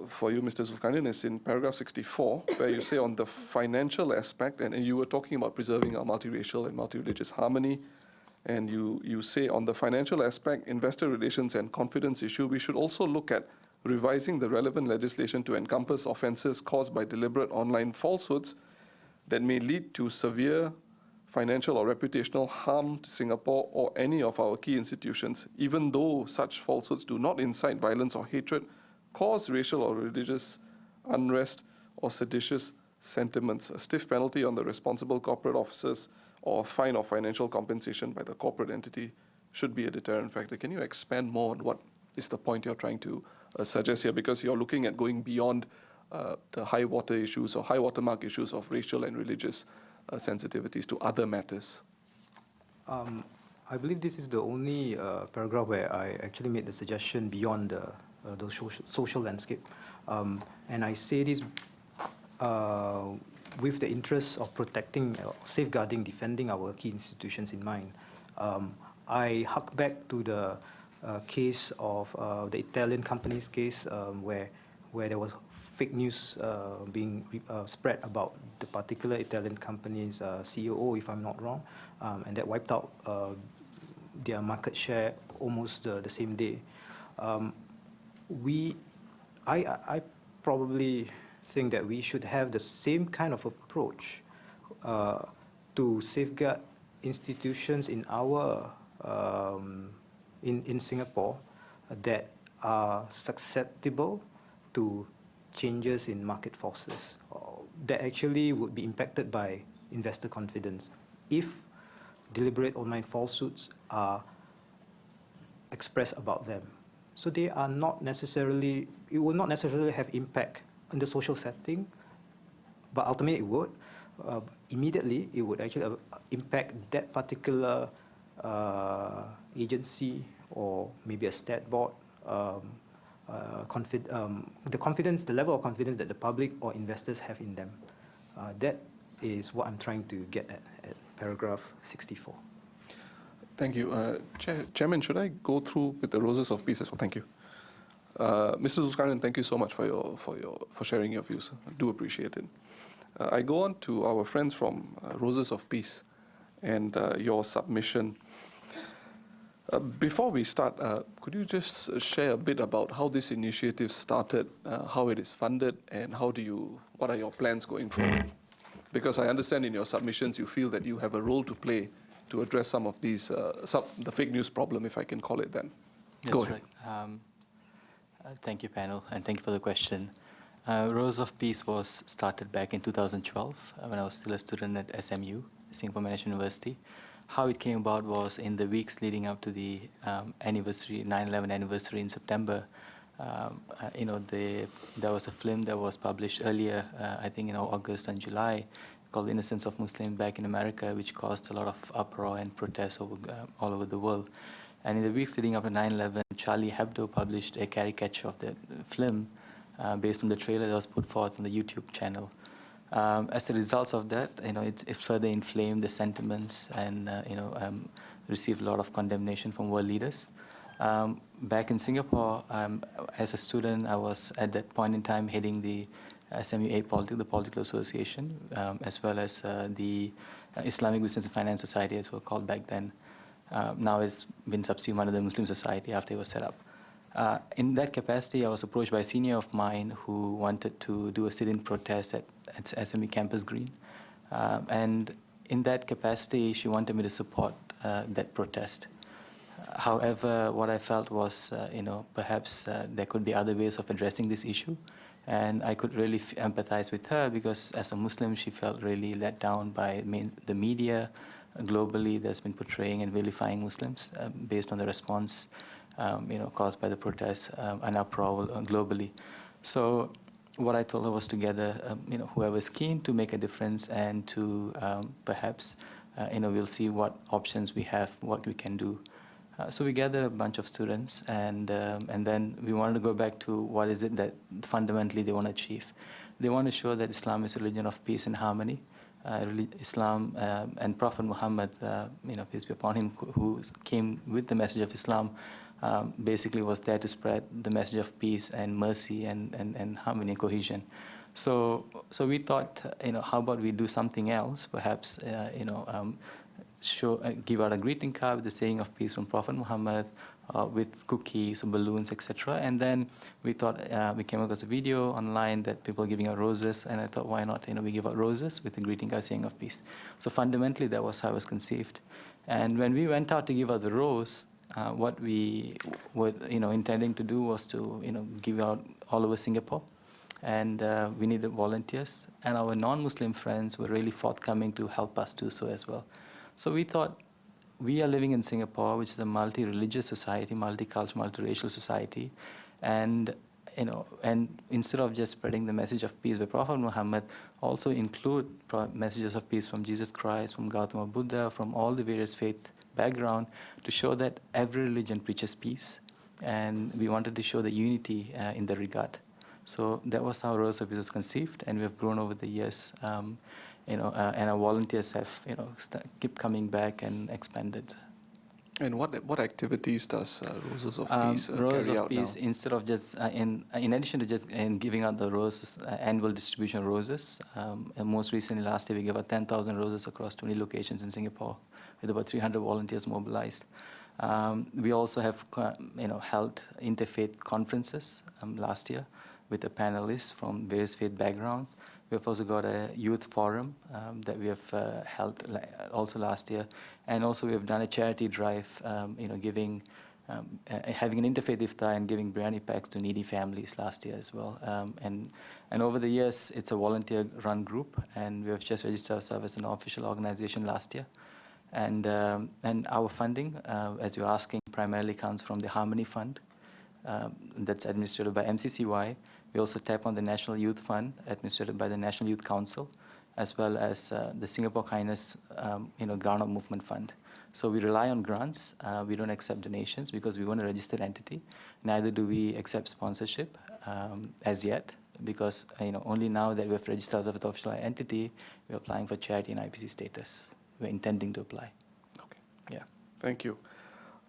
for you, Mr. Zulkarnain, is in paragraph 64, where you say on the financial aspect, and you were talking about preserving our multiracial and multireligious harmony, and you say on the financial aspect, investor relations and confidence issue, we should also look at revising the relevant legislation to encompass offences caused by deliberate online falsehoods that may lead to severe financial or reputational harm to Singapore or any of our key institutions, even though such falsehoods do not incite violence or hatred, cause racial or religious unrest or seditious sentiments. A stiff penalty on the responsible corporate officers or a fine or financial compensation by the corporate entity should be a deterrent factor. Can you expand more on what is the point you're trying to suggest here? Because you're looking at going beyond the high water issues or high watermark issues of racial and religious sensitivities to other matters. I believe this is the only paragraph where I actually made the suggestion beyond the social landscape. And I say this with the interest of protecting, safeguarding, defending our key institutions in mind. I hark back to the case of the Italian company's case where there was fake news being spread about the particular Italian company's CEO, if I'm not wrong, and that wiped out their market share almost the same day. I probably think that we should have the same kind of approach to safeguard institutions in our in Singapore that are susceptible to changes in market forces that actually would be impacted by investor confidence if deliberate online falsehoods are expressed about them. So they are not necessarily, it will not necessarily have impact in the social setting, but ultimately it would. Immediately, it would actually impact that particular agency or maybe a stat board, the level of confidence that the public or investors have in them. That is what I'm trying to get at paragraph 64. Thank you. Chairman, should I go through with the Roses of Peace as well? Thank you. Mr. Zulkarnain, thank you so much for sharing your views. I do appreciate it. I go on to our friends from Roses of Peace and your submission. Before we start, could you just share a bit about how this initiative started, how it is funded, and what are your plans going forward? Because I understand in your submissions you feel that you have a role to play to address some of these, the fake news problem, if I can call it then. That's Go ahead. Right. Thank you, panel, and thank you for the question. Rose of Peace was started back in 2012 when I was still a student at SMU, Singapore Management University. How it came about was in the weeks leading up to the 9/11 anniversary in September. There was a film that was published earlier, I think in August and July, called Innocence of Muslims Back in America, which caused a lot of uproar and protests all over the world. And in the weeks leading up to 9/11, Charlie Hebdo published a caricature of the film based on the trailer that was put forth on the YouTube channel. As a result of that, it further inflamed the sentiments and received a lot of condemnation from world leaders. Back in Singapore, as a student, I was at that point in time heading the SMUA the Political Association, as well as the Islamic Business and Finance Society, as we were called back then. Now it's been subsumed under the Muslim Society after it was set up. In that capacity, I was approached by a senior of mine who wanted to do a sit-in protest at SME Campus Green. And in that capacity, she wanted me to support that protest. However, what I felt was, perhaps there could be other ways of addressing this issue. And I could really empathize with her because as a Muslim, she felt really let down by the media globally that's been portraying and vilifying Muslims based on the response caused by the protests and uproar globally. So what I told her was to gather, whoever's keen to make a difference and to perhaps, we'll see what options we have, what we can do. So we gathered a bunch of students, and then we wanted to go back to what is it that fundamentally they want to achieve. They want to show that Islam is a religion of peace and harmony. Islam and Prophet Muhammad, peace be upon him, who came with the message of Islam, basically was there to spread the message of peace and mercy and harmony and cohesion. So we thought, how about we do something else, perhaps, give out a greeting card with the saying of peace from Prophet Muhammad, with cookies, balloons, etc. And then we thought, we came across a video online that people are giving out roses, and I thought, why not, we give out roses with the greeting card saying of peace. So fundamentally, that was how it was conceived. And when we went out to give out the rose, what we were, intending to do was to, give out all over Singapore. And we needed volunteers, and our non-Muslim friends were really forthcoming to help us do so as well. So we thought, we are living in Singapore, which is a multi-religious society, multicultural, multiracial society, and and instead of just spreading the message of peace by Prophet Muhammad, also include messages of peace from Jesus Christ, from Gautama Buddha, from all the various faith background, to show that every religion preaches peace, and we wanted to show the unity in the regard. So that was how Rose of Peace was conceived, and we have grown over the years. And our volunteers have, keep coming back and expanded. And what activities does Roses of Peace Roses carry of out Peace, now? instead of just, in addition to just giving out the roses, annual distribution of roses, and most recently last year we gave out 10,000 roses across 20 locations in Singapore with about 300 volunteers mobilized. We also have, held interfaith conferences last year with the panelists from various faith backgrounds. We have also got a youth forum that we have held also last year, and also we have done a charity drive, giving, having an interfaith iftar and giving biryani packs to needy families last year as well. And over the years, it's a volunteer-run group, and we have just registered ourselves as an official organization last year. And our funding, as you're asking, primarily comes from the Harmony Fund that's administered by MCCY. We also tap on the National Youth Fund, administered by the National Youth Council, as well as the Singapore Kindness, Ground-Up Movement Fund. So we rely on grants. We don't accept donations because we want a registered entity. Neither do we accept sponsorship as yet, because only now that we have registered as an official entity, we're applying for charity and IPC status. We're intending to apply. Okay. Yeah. Thank you.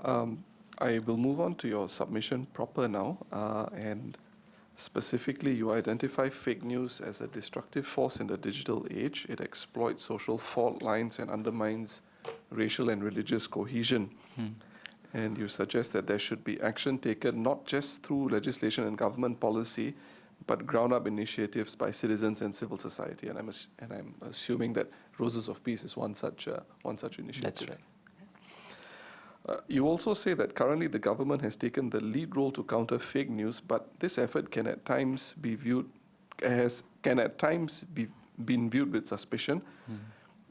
I will move on to your submission proper now, and specifically, you identify fake news as a destructive force in the digital age. It exploits social fault lines and undermines racial and religious cohesion. And you suggest that there should be action taken not just through legislation and government policy, but ground-up initiatives by citizens and civil society. And I'm assuming that Roses of Peace is one such initiative. That's right. You also say that currently the government has taken the lead role to counter fake news, but this effort can at times be viewed been viewed with suspicion.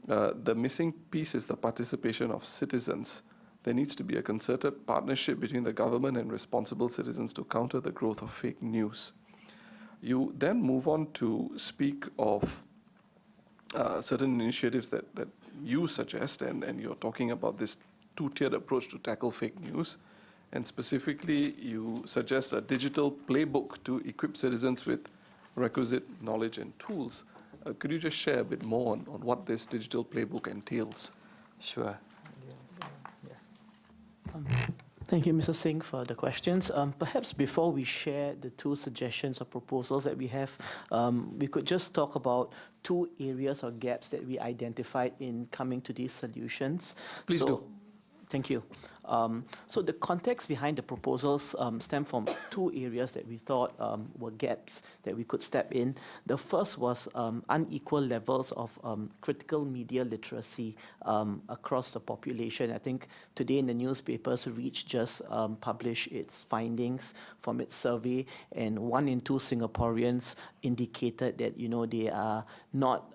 The missing piece is the participation of citizens. There needs to be a concerted partnership between the government and responsible citizens to counter the growth of fake news. You then move on to speak of certain initiatives that you suggest, and you're talking about this two-tiered approach to tackle fake news. And specifically, you suggest a digital playbook to equip citizens with requisite knowledge and tools. Could you just share a bit more on what this digital playbook entails? Sure. Thank you, Mr. Singh, for the questions. Perhaps before we share the two suggestions or proposals that we have, we could just talk about two areas or gaps that we identified in coming to these solutions. Please do. Thank you. So the context behind the proposals stem from two areas that we thought were gaps that we could step in. The first was unequal levels of critical media literacy across the population. I think today in the newspapers, Reach just published its findings from its survey, and 1 in 2 Singaporeans indicated that they are not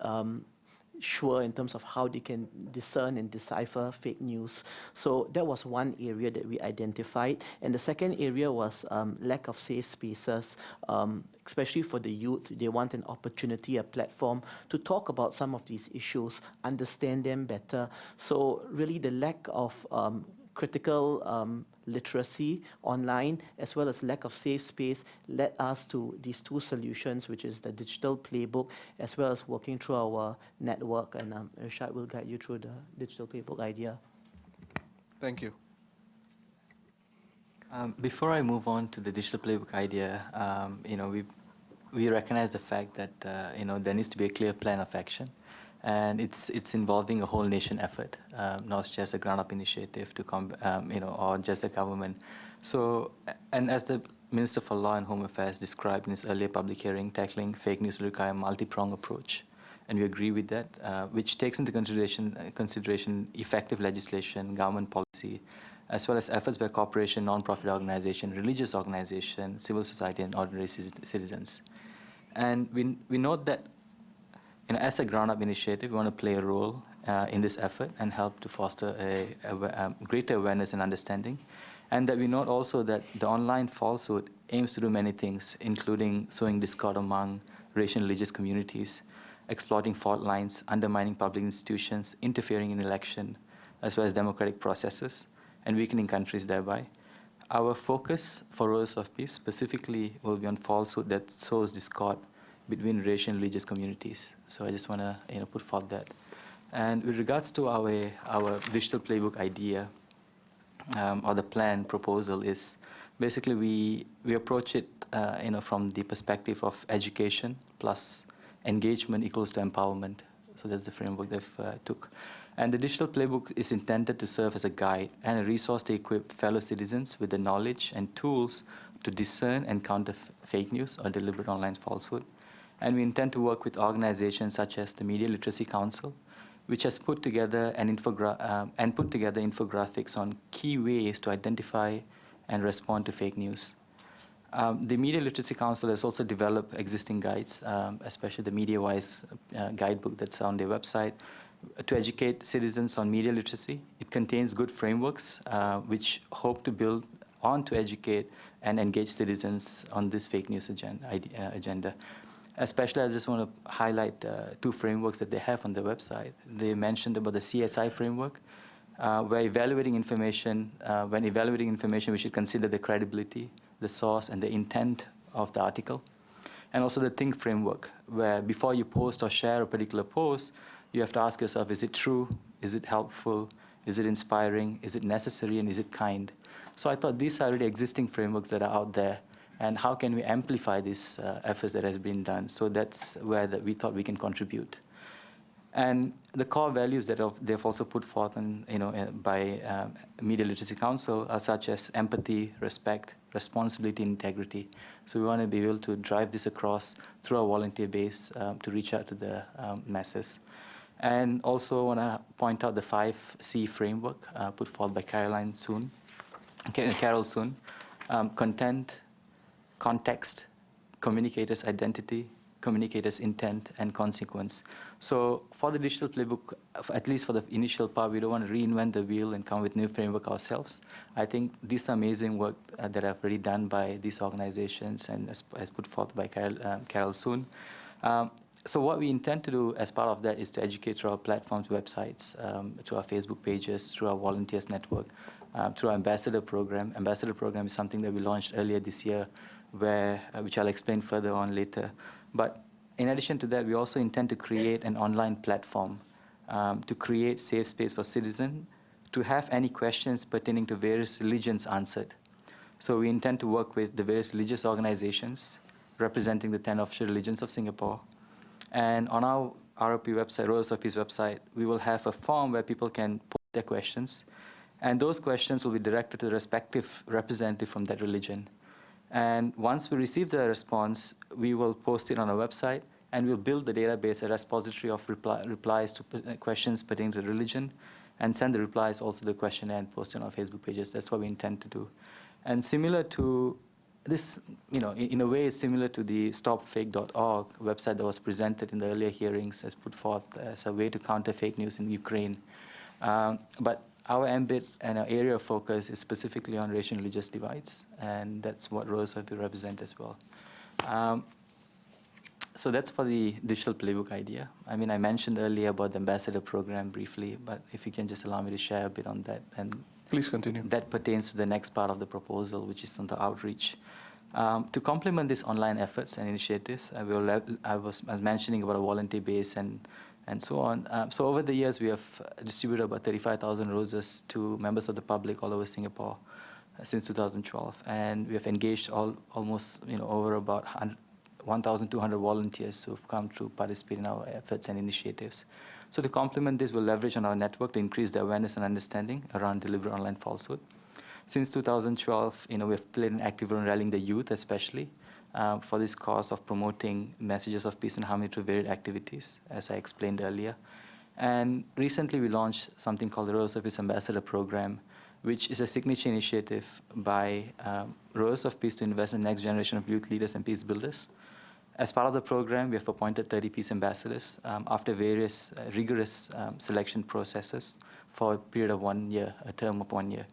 sure in terms of how they can discern and decipher fake news. So that was one area that we identified. And the second area was lack of safe spaces, especially for the youth. They want an opportunity, a platform to talk about some of these issues, understand them better. So really the lack of critical literacy online, as well as lack of safe space, led us to these two solutions, which is the digital playbook, as well as working through our network. And Irshad will guide you through the digital playbook idea. Thank you. Before I move on to the digital playbook idea, we recognize the fact that there needs to be a clear plan of action. And it's involving a whole nation effort, not just a ground-up initiative or just the government. So, and as the Minister for Law and Home Affairs described in his earlier public hearing, tackling fake news will require a multi-pronged approach, and we agree with that, which takes into consideration effective legislation, government policy, as well as efforts by corporation, non-profit organization, religious organization, civil society, and ordinary citizens. And we note that as a ground-up initiative, we want to play a role in this effort and help to foster a greater awareness and understanding. And that we note also that the online falsehood aims to do many things, including sowing discord among racial and religious communities, exploiting fault lines, undermining public institutions, interfering in election, as well as democratic processes, and weakening countries thereby. Our focus for Roses of Peace specifically will be on falsehood that sows discord between racial and religious communities. So I just want to put forth that. And with regards to our digital playbook idea, or the plan proposal, is basically we approach it from the perspective of education plus engagement equals to empowerment. So that's the framework they've took. And the digital playbook is intended to serve as a guide and a resource to equip fellow citizens with the knowledge and tools to discern and counter fake news or deliberate online falsehood. And we intend to work with organizations such as the Media Literacy Council, which has put together infographics on key ways to identify and respond to fake news. The Media Literacy Council has also developed existing guides, especially the MediaWise guidebook that's on their website, to educate citizens on media literacy. It contains good frameworks which hope to build on to educate and engage citizens on this fake news agenda. Especially, I just want to highlight two frameworks that they have on their website. They mentioned about the CSI framework, where evaluating information, when evaluating information, we should consider the credibility, the source, and the intent of the article. And also the Think framework, where before you post or share a particular post, you have to ask yourself, is it true? Is it helpful? Is it inspiring? Is it necessary? And is it kind? So I thought these are already existing frameworks that are out there. And how can we amplify these efforts that have been done? So that's where we thought we can contribute. And the core values that they've also put forth by Media Literacy Council are such as empathy, respect, responsibility, and integrity. So we want to be able to drive this across through our volunteer base to reach out to the masses. And also want to point out the 5C framework put forth by Carol Soon. Content, context, communicator's identity, communicator's intent, and consequence. So for the digital playbook, at least for the initial part, we don't want to reinvent the wheel and come with new framework ourselves. I think this amazing work that I've already done by these organizations and as put forth by Carol Soon. So what we intend to do as part of that is to educate through our platforms, websites, through our Facebook pages, through our volunteers network, through our ambassador program. Ambassador program is something that we launched earlier this year, which I'll explain further on later. But in addition to that, we also intend to create an online platform to create safe space for citizens to have any questions pertaining to various religions answered. So we intend to work with the various religious organizations representing the 10 official religions of Singapore. And on our ROP website, Roses of Peace website, we will have a form where people can put their questions. And those questions will be directed to the respective representative from that religion. And once we receive the response, we will post it on our website, and we'll build the database, a repository of replies to questions pertaining to religion, and send the replies also to the questionnaire and post it on our Facebook pages. That's what we intend to do. And similar to this, in a way, it's similar to the stopfake.org website that was presented in the earlier hearings as put forth as a way to counter fake news in Ukraine. But our ambit and our area of focus is specifically on racial and religious divides, and that's what Rose of Peace represent as well. So that's for the digital playbook idea. I mean, I mentioned earlier about the ambassador program briefly, but if you can just allow me to share a bit on that. And Please continue. that pertains to the next part of the proposal, which is on the outreach. To complement these online efforts and initiatives, I was mentioning about a volunteer base and so on. So over the years, we have distributed about 35,000 roses to members of the public all over Singapore since 2012. And we have engaged almost over about 1,200 volunteers who have come to participate in our efforts and initiatives. So to complement this, we'll leverage on our network to increase the awareness and understanding around deliberate online falsehood. Since 2012, we've played an active role in rallying the youth, especially for this cause of promoting messages of peace and harmony through varied activities, as I explained earlier. And recently, we launched something called the Rose of Peace Ambassador Program, which is a signature initiative by Rose of Peace to invest in the next generation of youth leaders and peace builders. As part of the program, we have appointed 30 peace ambassadors after various rigorous selection processes for a period of 1 year, a term of 1 year.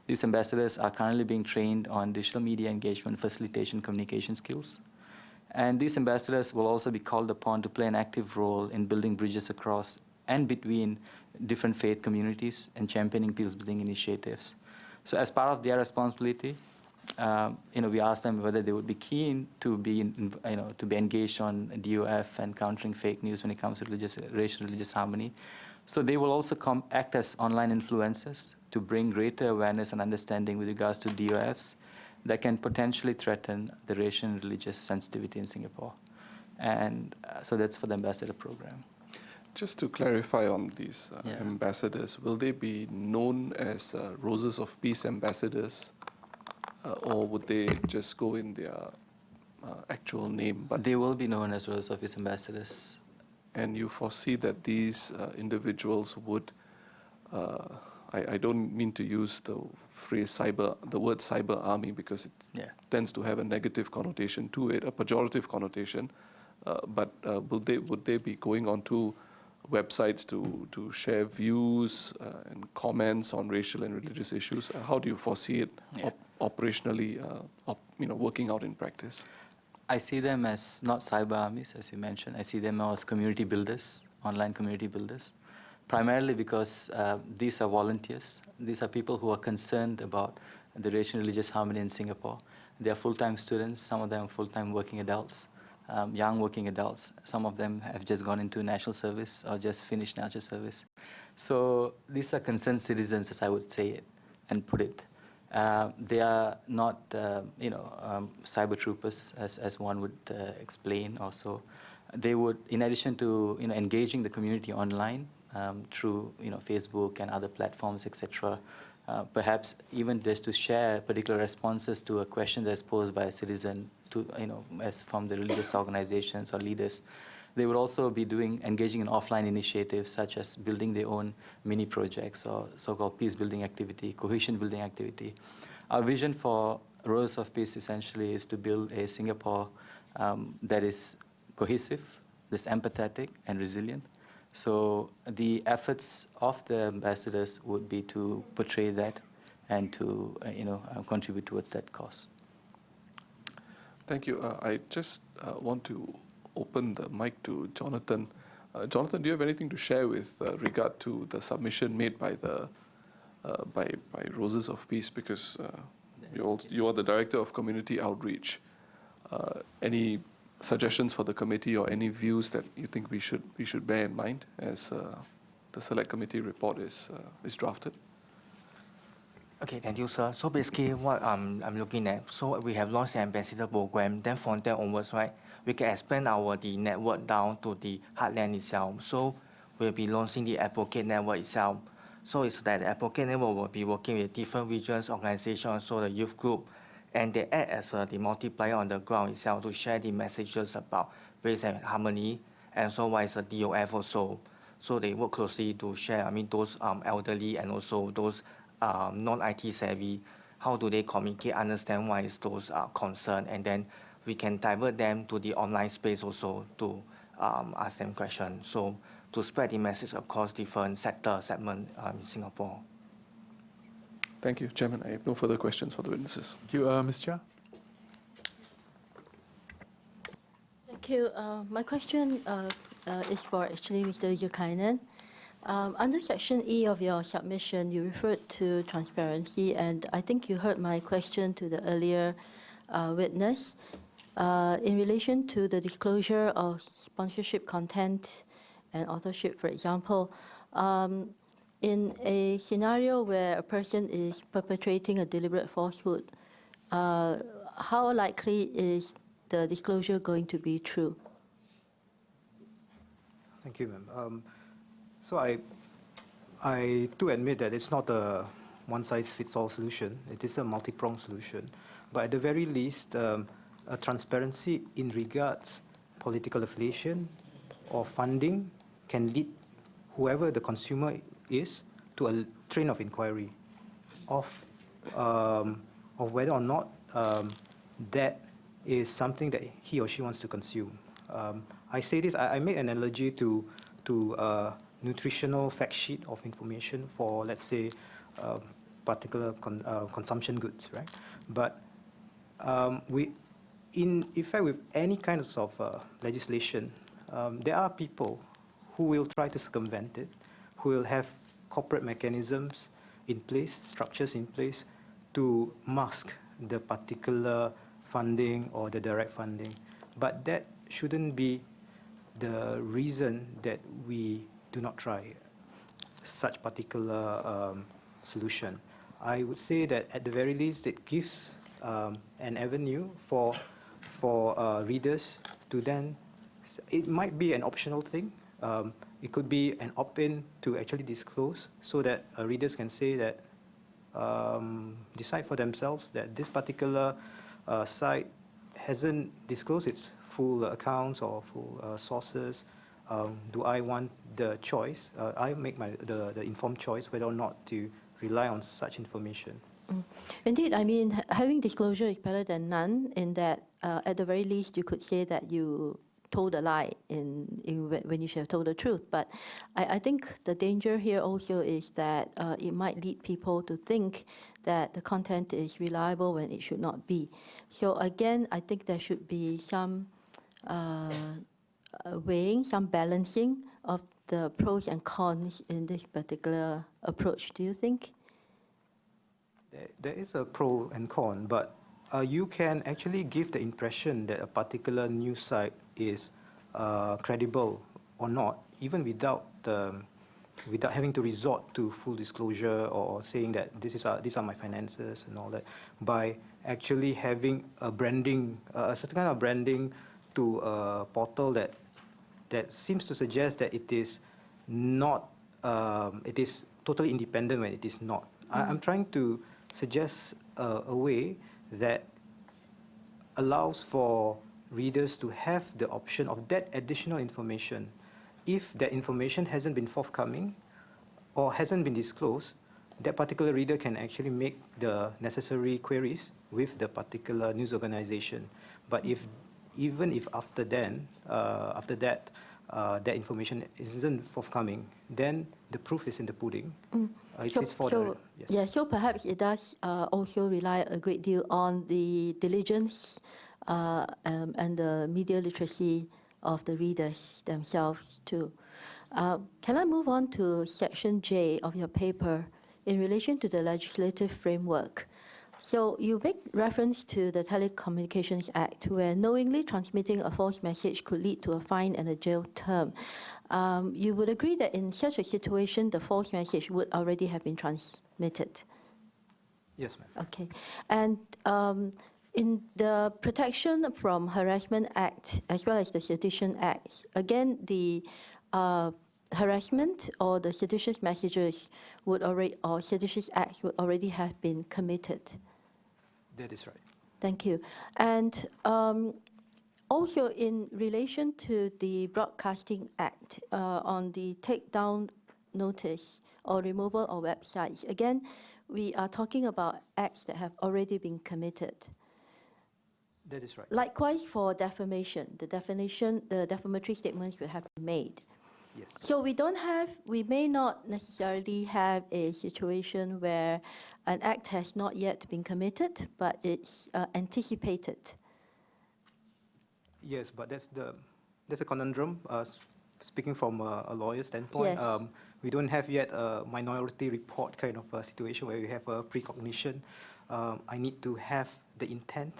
These ambassadors are currently being trained on digital media engagement, facilitation, communication skills. And these ambassadors will also be called upon to play an active role in building bridges across and between different faith communities and championing peace-building initiatives. So as part of their responsibility, we asked them whether they would be keen to be, to be engaged on DOF and countering fake news when it comes to racial religious harmony. So they will also act as online influencers to bring greater awareness and understanding with regards to DOFs that can potentially threaten the racial and religious sensitivity in Singapore. And so that's for the ambassador program. Just to clarify on these ambassadors, will they be known as Roses of Peace ambassadors? Or would they just go in their actual name? But they will be known as Roses of Peace ambassadors. And you foresee that these individuals would, I don't mean to use the word cyber army because it tends to have a negative connotation to it, a pejorative connotation. But would they be going onto websites to share views and comments on racial and religious issues? How do you foresee it operationally, working out in practice? I see them as not cyber armies, as you mentioned. I see them as community builders, online community builders, primarily because these are volunteers. These are people who are concerned about the racial and religious harmony in Singapore. They are full-time students. Some of them are full-time working adults, young working adults. Some of them have just gone into national service or just finished national service. So these are concerned citizens, as I would say it and put it. They are not, cyber troopers, as one would explain also. They would, in addition to, engaging the community online through, Facebook and other platforms, etc., perhaps even just to share particular responses to a question that's posed by a citizen to, as from the religious organizations or leaders. They would also be engaging in offline initiatives such as building their own mini projects or so-called peace-building activity, cohesion-building activity. Our vision for Roses of Peace essentially is to build a Singapore that is cohesive, that's empathetic and resilient. So the efforts of the ambassadors would be to portray that and to contribute towards that cause. Thank you. I just want to open the mic to Jonathan. Jonathan, do you have anything to share with regard to the submission made by the by Roses of Peace? Because you are the director of community outreach. Any suggestions for the committee or any views that you think we should bear in mind as the select committee report is drafted? Okay, thank you, sir. So basically, what I'm looking at, so we have launched the ambassador program. Then from there onwards, right, we can expand the network down to the heartland itself. So we'll be launching the advocate network itself. So it's that the advocate network will be working with different regions, organizations, so the youth group, and they act as the multiplier on the ground itself to share the messages about race and harmony, and so what is the DOF also. So they work closely to share, those elderly and also those non-IT savvy, how do they communicate, understand why is those concerned, and then we can divert them to the online space also to ask them questions. So to spread the message across different segments in Singapore. Thank you, Chairman. I have no further questions for the witnesses. Thank you, Ms. Chia. Thank you. My question is for actually Mr. Zulkarnain. Under Section E of your submission, you referred to transparency, and I think you heard my question to the earlier witness in relation to the disclosure of sponsorship content and authorship, for example. In a scenario where a person is perpetrating a deliberate falsehood, how likely is the disclosure going to be true? Thank you, ma'am. So I do admit that it's not a one-size-fits-all solution. It is a multi-pronged solution. But at the very least, a transparency in regards political affiliation or funding can lead whoever the consumer is to a train of inquiry of whether or not that is something that he or she wants to consume. I say this, I make an analogy to nutritional fact sheet of information for, let's say, particular consumption goods, right? But in effect, with any kind of legislation, there are people who will try to circumvent it, who will have corporate mechanisms in place, structures in place, to mask the particular funding or the direct funding. But that shouldn't be the reason that we do not try such particular solution. I would say that at the very least it gives an avenue for readers to then, it might be an optional thing, it could be an opt-in to actually disclose so that readers can say that, decide for themselves that this particular site hasn't disclosed its full accounts or full sources. Do I want the choice? I make the informed choice whether or not to rely on such information. Indeed, I mean, having disclosure is better than none in that at the very least you could say that you told a lie when you should have told the truth. But I think the danger here also is that it might lead people to think that the content is reliable when it should not be. So again, I think there should be some weighing, some balancing of the pros and cons in this particular approach. Do you think? There is a pro and con, but you can actually give the impression that a particular news site is credible or not, even without having to resort to full disclosure or saying that these are my finances and all that, by actually having a branding, a certain kind of branding to a portal that seems to suggest that it is not, it is totally independent when it is not. I'm trying to suggest a way that allows for readers to have the option of that additional information. If that information hasn't been forthcoming or hasn't been disclosed, that particular reader can actually make the necessary queries with the particular news organization. But even if after that information isn't forthcoming, then the proof is in the pudding. So perhaps it does also rely a great deal on the diligence and the media literacy of the readers themselves too. Can I move on to Section J of your paper in relation to the legislative framework? So you make reference to the Telecommunications Act, where knowingly transmitting a false message could lead to a fine and a jail term. You would agree that in such a situation, the false message would already have been transmitted? Yes, ma'am. Okay. And in the Protection from Harassment Act, as well as the Sedition Act, again, the harassment or the seditious messages would already, or seditious acts would already have been committed. That is right. Thank you. And also in relation to the Broadcasting Act, on the takedown notice or removal of websites, again, we are talking about acts that have already been committed. That is right. Likewise for defamation, the defamatory statements will have been made. Yes. So we may not necessarily have a situation where an act has not yet been committed, but it's anticipated. Yes, but that's a conundrum. Speaking from a lawyer's standpoint, Yes. we don't have yet a minority report kind of situation where we have a precognition. I need to have the intent,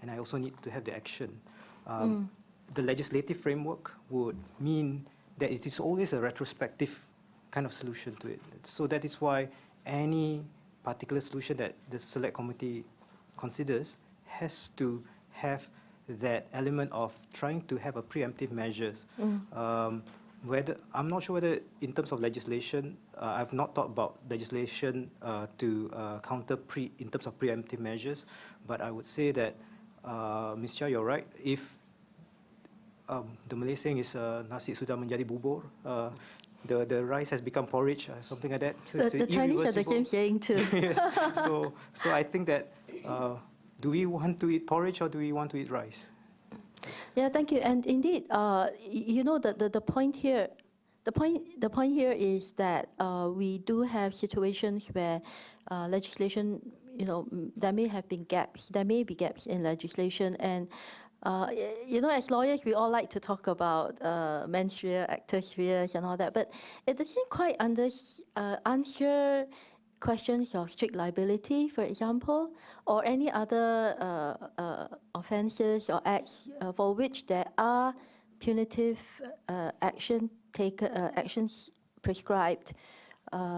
and I also need to have the action. The legislative framework would mean that it is always a retrospective kind of solution to it. So that is why any particular solution that the select committee considers has to have that element of trying to have a preemptive measures. Whether I'm not sure whether in terms of legislation, I've not thought about legislation to counter in terms of preemptive measures, but I would say that Ms. Chia, you're right. If the Malay saying is nasi sudah menjadi bubur, the rice has become porridge, something like that. So it's The Chinese have the same irreversible. saying too. Yes. So I think that do we want to eat porridge or do we want to eat rice? Yeah, thank you. And indeed, you know, the point here, the point here is that we do have situations where legislation, you know, there may be gaps in legislation, and you know, as lawyers, we all like to talk about mens rea, actus reus, and all that, but it doesn't quite answer questions of strict liability, for example, or any other offences or acts for which there are punitive actions prescribed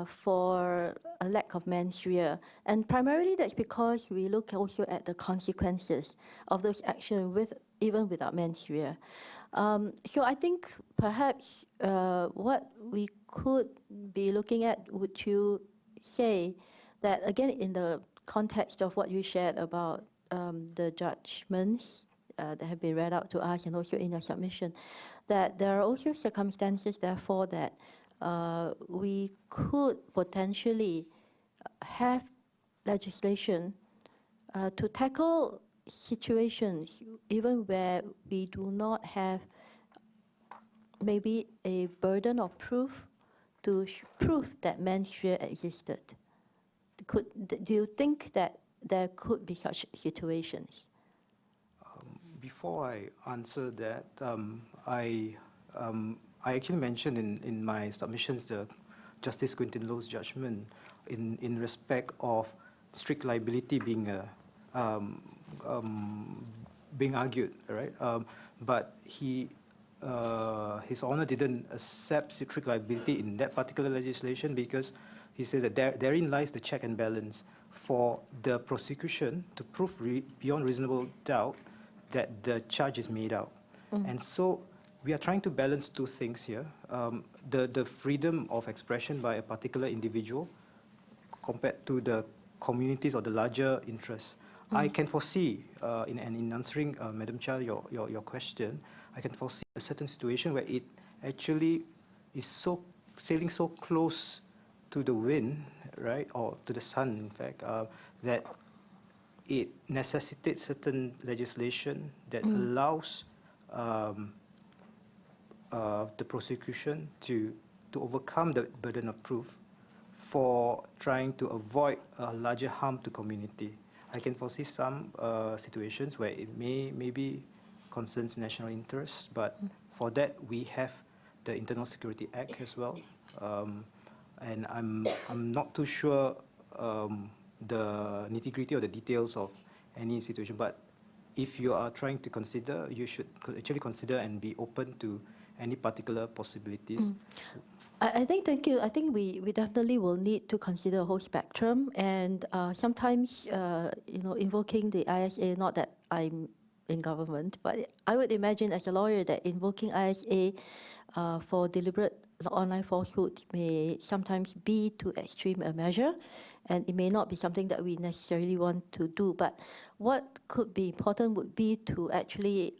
for a lack of mens rea. And primarily that's because we look also at the consequences of those actions even without mens rea. So I think perhaps what we could be looking at, would you say that, again, in the context of what you shared about the judgments that have been read out to us and also in your submission, that there are also circumstances, therefore, that we could potentially have legislation to tackle situations even where we do not have maybe a burden of proof to prove that mens rea existed. Do you think that there could be such situations? Before I answer that, I actually mentioned in my submissions the Justice Quintin Lowe's judgment in respect of strict liability being argued, right? But His Honor didn't accept strict liability in that particular legislation because he said that therein lies the check and balance for the prosecution to prove beyond reasonable doubt that the charge is made out. And so we are trying to balance two things here. The freedom of expression by a particular individual compared to the communities or the larger interests. I can foresee, in answering Madam Chia, your question, I can foresee a certain situation where it actually is sailing so close to the wind, right, or to the sun, in fact, that it necessitates certain legislation that allows the prosecution to overcome the burden of proof for trying to avoid a larger harm to community. I can foresee some situations where it maybe concerns national interests, but for that we have the Internal Security Act as well, and I'm not too sure the nitty-gritty or the details of any situation. But if you are trying to consider, you should actually consider and be open to any particular possibilities. I think, thank you. I think we definitely will need to consider a whole spectrum, and sometimes, invoking the ISA, not that I'm in government, but I would imagine as a lawyer that invoking ISA for deliberate online falsehood may sometimes be too extreme a measure, and it may not be something that we necessarily want to do. But what could be important would be to actually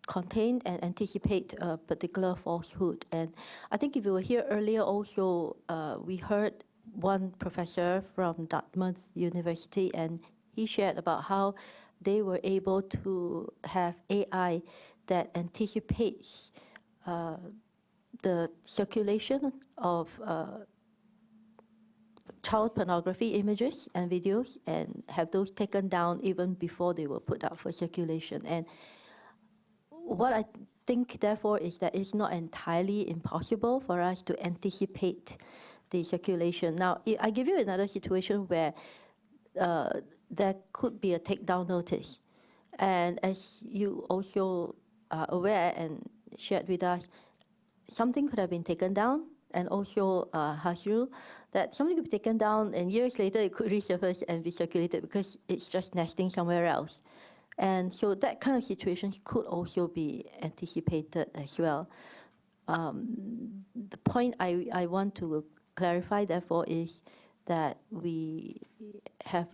contain and anticipate a particular falsehood. And I think if you were here earlier also, we heard one professor from Dartmouth University, and he shared about how they were able to have AI that anticipates the circulation of child pornography images and videos and have those taken down even before they were put out for circulation. And what I think, therefore, is that it's not entirely impossible for us to anticipate the circulation. Now, I give you another situation where there could be a takedown notice. And as you also are aware and shared with us, something could have been taken down, and also Hasrul, that something could be taken down and years later it could resurface and be circulated because it's just nesting somewhere else. And so that kind of situation could also be anticipated as well. The point I want to clarify, therefore, is that we have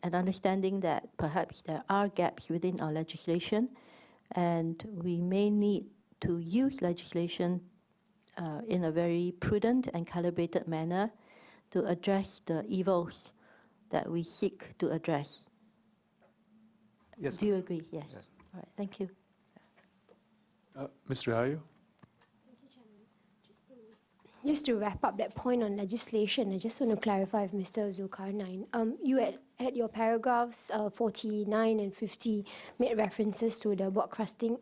an understanding that perhaps there are gaps within our legislation, and we may need to use legislation in a very prudent and calibrated manner to address the evils that we seek to address. Yes. Do you agree? Yes. Yes. All right. Thank you. Mr. Rahayu? Just to wrap up that point on legislation, I just want to clarify with Mr. Zulkarnain. You at your paragraphs 49 and 50 made references to the Broadcasting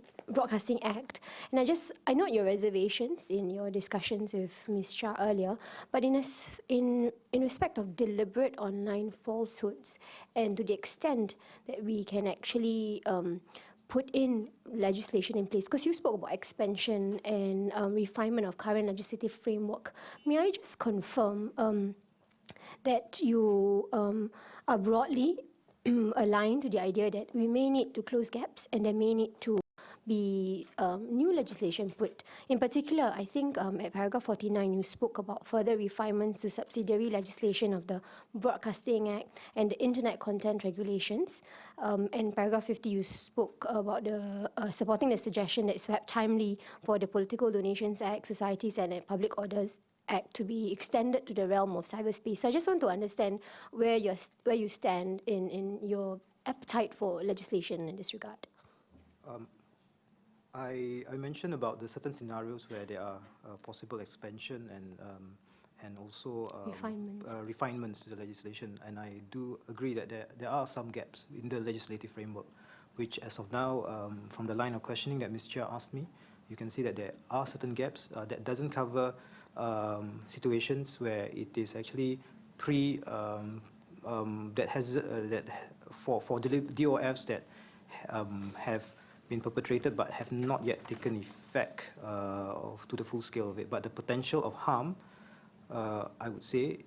Act, and I note your reservations in your discussions with Ms. Shah earlier. But in respect of deliberate online falsehoods, and to the extent that we can actually put in legislation in place, because you spoke about expansion and refinement of current legislative framework. May I just confirm that you are broadly aligned to the idea that we may need to close gaps and there may need to be new legislation put. In particular, I think at paragraph 49, you spoke about further refinements to subsidiary legislation of the Broadcasting Act and the Internet Content Regulations. And paragraph 50, you spoke about the supporting the suggestion that it's perhaps timely for the Political Donations Act, Societies and Public Orders Act to be extended to the realm of cyberspace. So I just want to understand where you stand in your appetite for legislation in this regard. I mentioned about the certain scenarios where there are possible expansion and also refinements to the legislation, and I do agree that there are some gaps in the legislative framework, which as of now, from the line of questioning that Ms. Chia asked me, you can see that there are certain gaps that doesn't cover situations where it is actually that has that for DOFs that have been perpetrated but have not yet taken effect to the full scale of it. But the potential of harm, I would say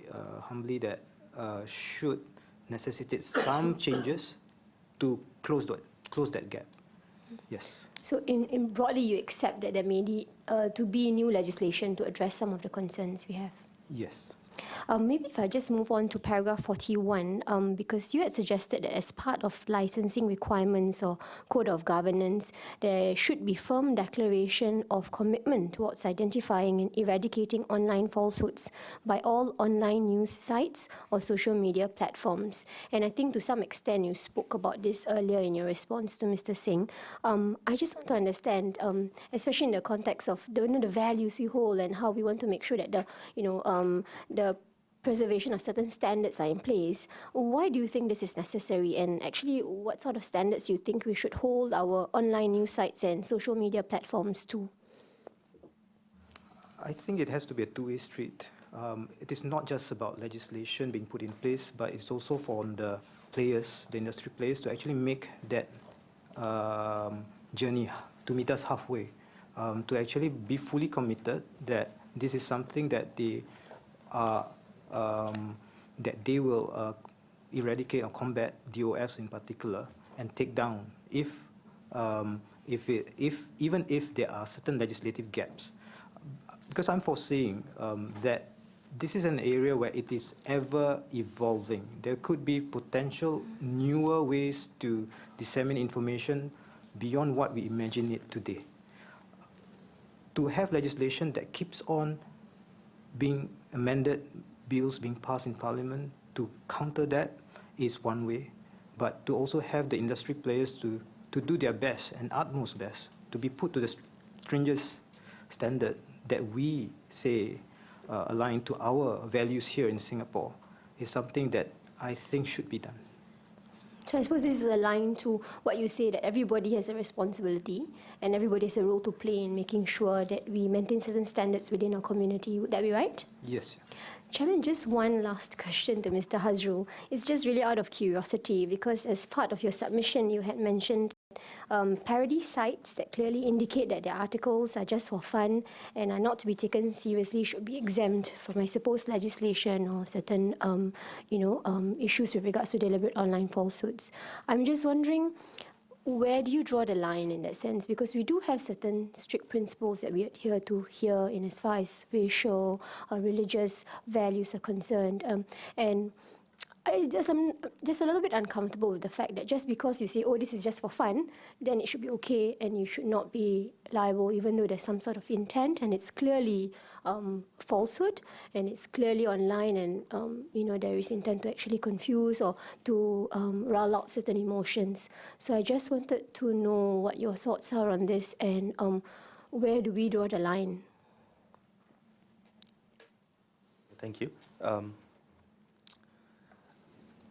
humbly, that should necessitate some changes to close that gap. Yes. So in broadly, you accept that there may need to be new legislation to address some of the concerns we have? Yes. Maybe if I just move on to paragraph 41, because you had suggested that as part of licensing requirements or code of governance, there should be firm declaration of commitment towards identifying and eradicating online falsehoods by all online news sites or social media platforms. And I think to some extent you spoke about this earlier in your response to Mr. Singh. I just want to understand, especially in the context of the values we hold and how we want to make sure that the preservation of certain standards are in place. Why do you think this is necessary? And actually, what sort of standards do you think we should hold our online news sites and social media platforms to? I think it has to be a two-way street. it is not just about legislation being put in place, but it's also for the players, the industry players, to actually make that journey to meet us halfway, to actually be fully committed that this is something that they are that they will eradicate or combat DOFs in particular and take down even if there are certain legislative gaps. Because I'm foreseeing that this is an area where it is ever evolving. There could be potential newer ways to disseminate information beyond what we imagine it today. To have legislation that keeps on being amended, bills being passed in Parliament to counter that is one way, but to also have the industry players to do their best and utmost best to be put to the stringent standard that we say align to our values here in Singapore is something that I think should be done. So I suppose this is aligned to what you say, that everybody has a responsibility and everybody has a role to play in making sure that we maintain certain standards within our community. Would that be right? Yes. Chairman, just one last question to Mr. Hazrul. It's just really out of curiosity because as part of your submission, you had mentioned parody sites that clearly indicate that their articles are just for fun and are not to be taken seriously, should be exempt from, I suppose, legislation or certain, issues with regards to deliberate online falsehoods. I'm just wondering, where do you draw the line in that sense? Because we do have certain strict principles that we adhere to here in as far as racial or religious values are concerned. And I'm just a little bit uncomfortable with the fact that just because you say, oh, this is just for fun, then it should be okay and you should not be liable, even though there's some sort of intent and it's clearly falsehood and it's clearly online and, there is intent to actually confuse or to rile out certain emotions. So I just wanted to know what your thoughts are on this and where do we draw the line? Thank you.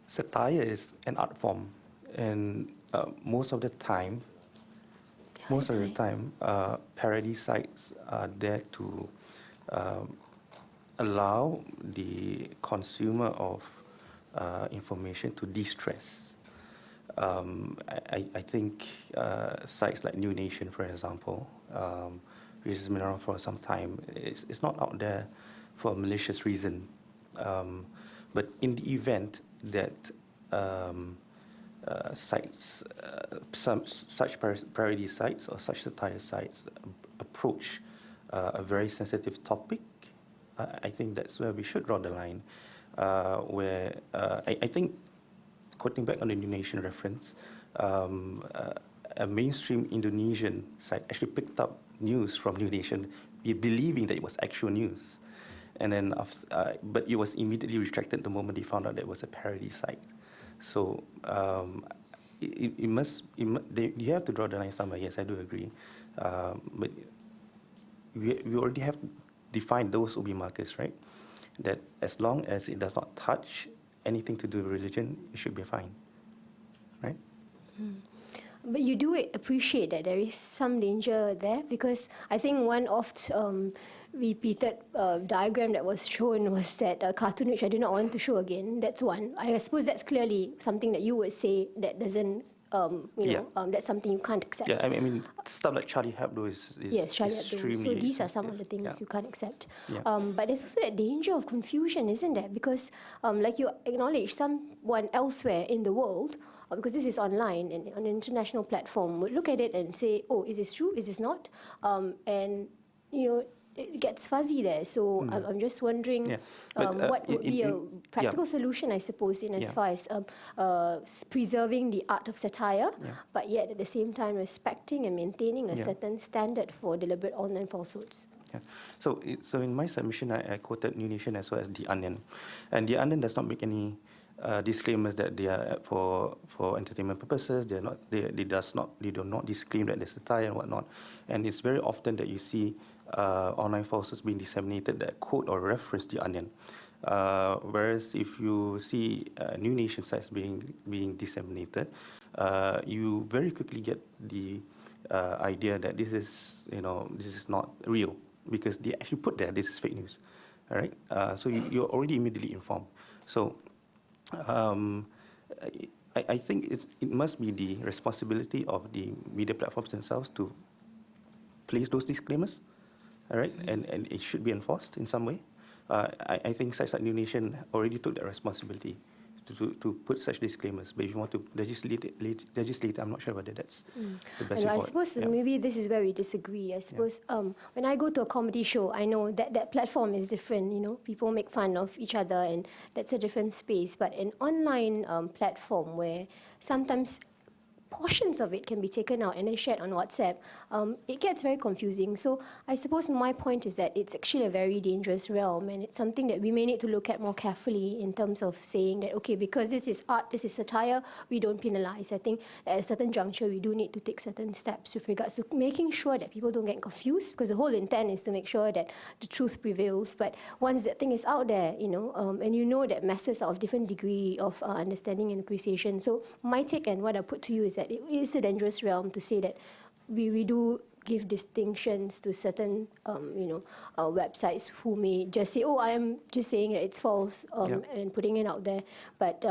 Satire is an art form, and most of the time, parody sites are there to allow the consumer of information to de-stress. I think sites like New Nation, for example, which has been around for some time, it's not out there for a malicious reason. But in the event that sites, such parody sites or such satire sites approach a very sensitive topic, I think that's where we should draw the line. Where I think, quoting back on the New Nation reference, a mainstream Indonesian site actually picked up news from New Nation, believing that it was actual news. And then, but it was immediately retracted the moment they found out that it was a parody site. So you have to draw the line somewhere. Yes, I do agree. But we already have defined those OB markers, right? That as long as it does not touch anything to do with religion, it should be fine, right? But you do appreciate that there is some danger there, because I think one oft repeated diagram that was shown was that cartoon, which I do not want to show again. That's one. I suppose that's clearly something that you would say that doesn't, that's something you can't accept. Yeah, I mean stuff like Charlie Hebdo is yes, Charlie Hebdo. extremely. So these are some of the things you can't accept. Yeah. But there's also that danger of confusion, isn't there? Because like you acknowledge, someone elsewhere in the world, because this is online and on an international platform, would look at it and say, oh, is this true? Is this not? And, it gets fuzzy there. So I'm just wondering what would be a practical solution, I suppose, in as far as preserving the art of satire, but yet at the same time respecting and maintaining a certain standard for deliberate online falsehoods. Yeah. So in my submission, I quoted New Nation as well as The Onion. And The Onion does not make any disclaimers that they are for entertainment purposes. They do not disclaim that they're satire and whatnot. And it's very often that you see online falsehoods being disseminated that quote or reference The Onion. Whereas if you see New Nation sites being disseminated, you very quickly get the idea that this is not real, because they actually put there this is fake news. all right? So you're already immediately informed. So I think it must be the responsibility of the media platforms themselves to place those disclaimers, all right? And it should be enforced in some way. I think Sites Like New Nation already took that responsibility to put such disclaimers. But if you want to legislate, I'm not sure whether that's the best way I forward. suppose Yeah. maybe this is where we disagree. I suppose when I go to a comedy show, I know that that platform is different. You know, people make fun of each other, and that's a different space. But an online platform where sometimes portions of it can be taken out and then shared on WhatsApp, it gets very confusing. So I suppose my point is that it's actually a very dangerous realm, and it's something that we may need to look at more carefully in terms of saying that, okay, because this is art, this is satire, we don't penalize. I think at a certain juncture, we do need to take certain steps with regards to making sure that people don't get confused, because the whole intent is to make sure that the truth prevails. But once that thing is out there, you know, and you know that masses are of different degree of understanding and appreciation. So my take and what I put to you is that it is a dangerous realm to say that we do give distinctions to certain websites who may just say, oh, I am just saying that it's false and putting it out there. But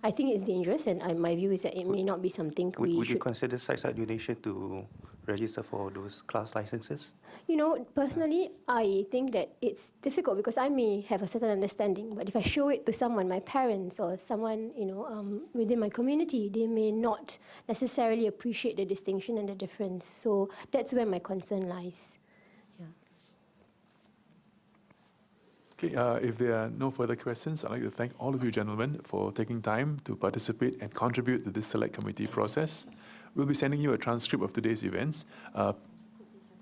I think it's dangerous, and my view is that it may not be something we Would you should. consider Sites Like New Nation to register for those class licenses? You know, personally, I think that it's difficult because I may have a certain understanding, but if I show it to someone, my parents or someone, within my community, they may not necessarily appreciate the distinction and the difference. So that's where my concern lies. Okay, if there are no further questions, I'd like to thank all of you gentlemen for taking time to participate and contribute to this select committee process. We'll be sending you a transcript of today's events.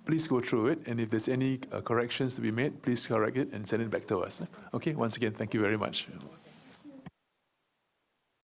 Please go through it, and if there's any corrections to be made, please correct it and send it back to us. Okay, once again, thank you very much.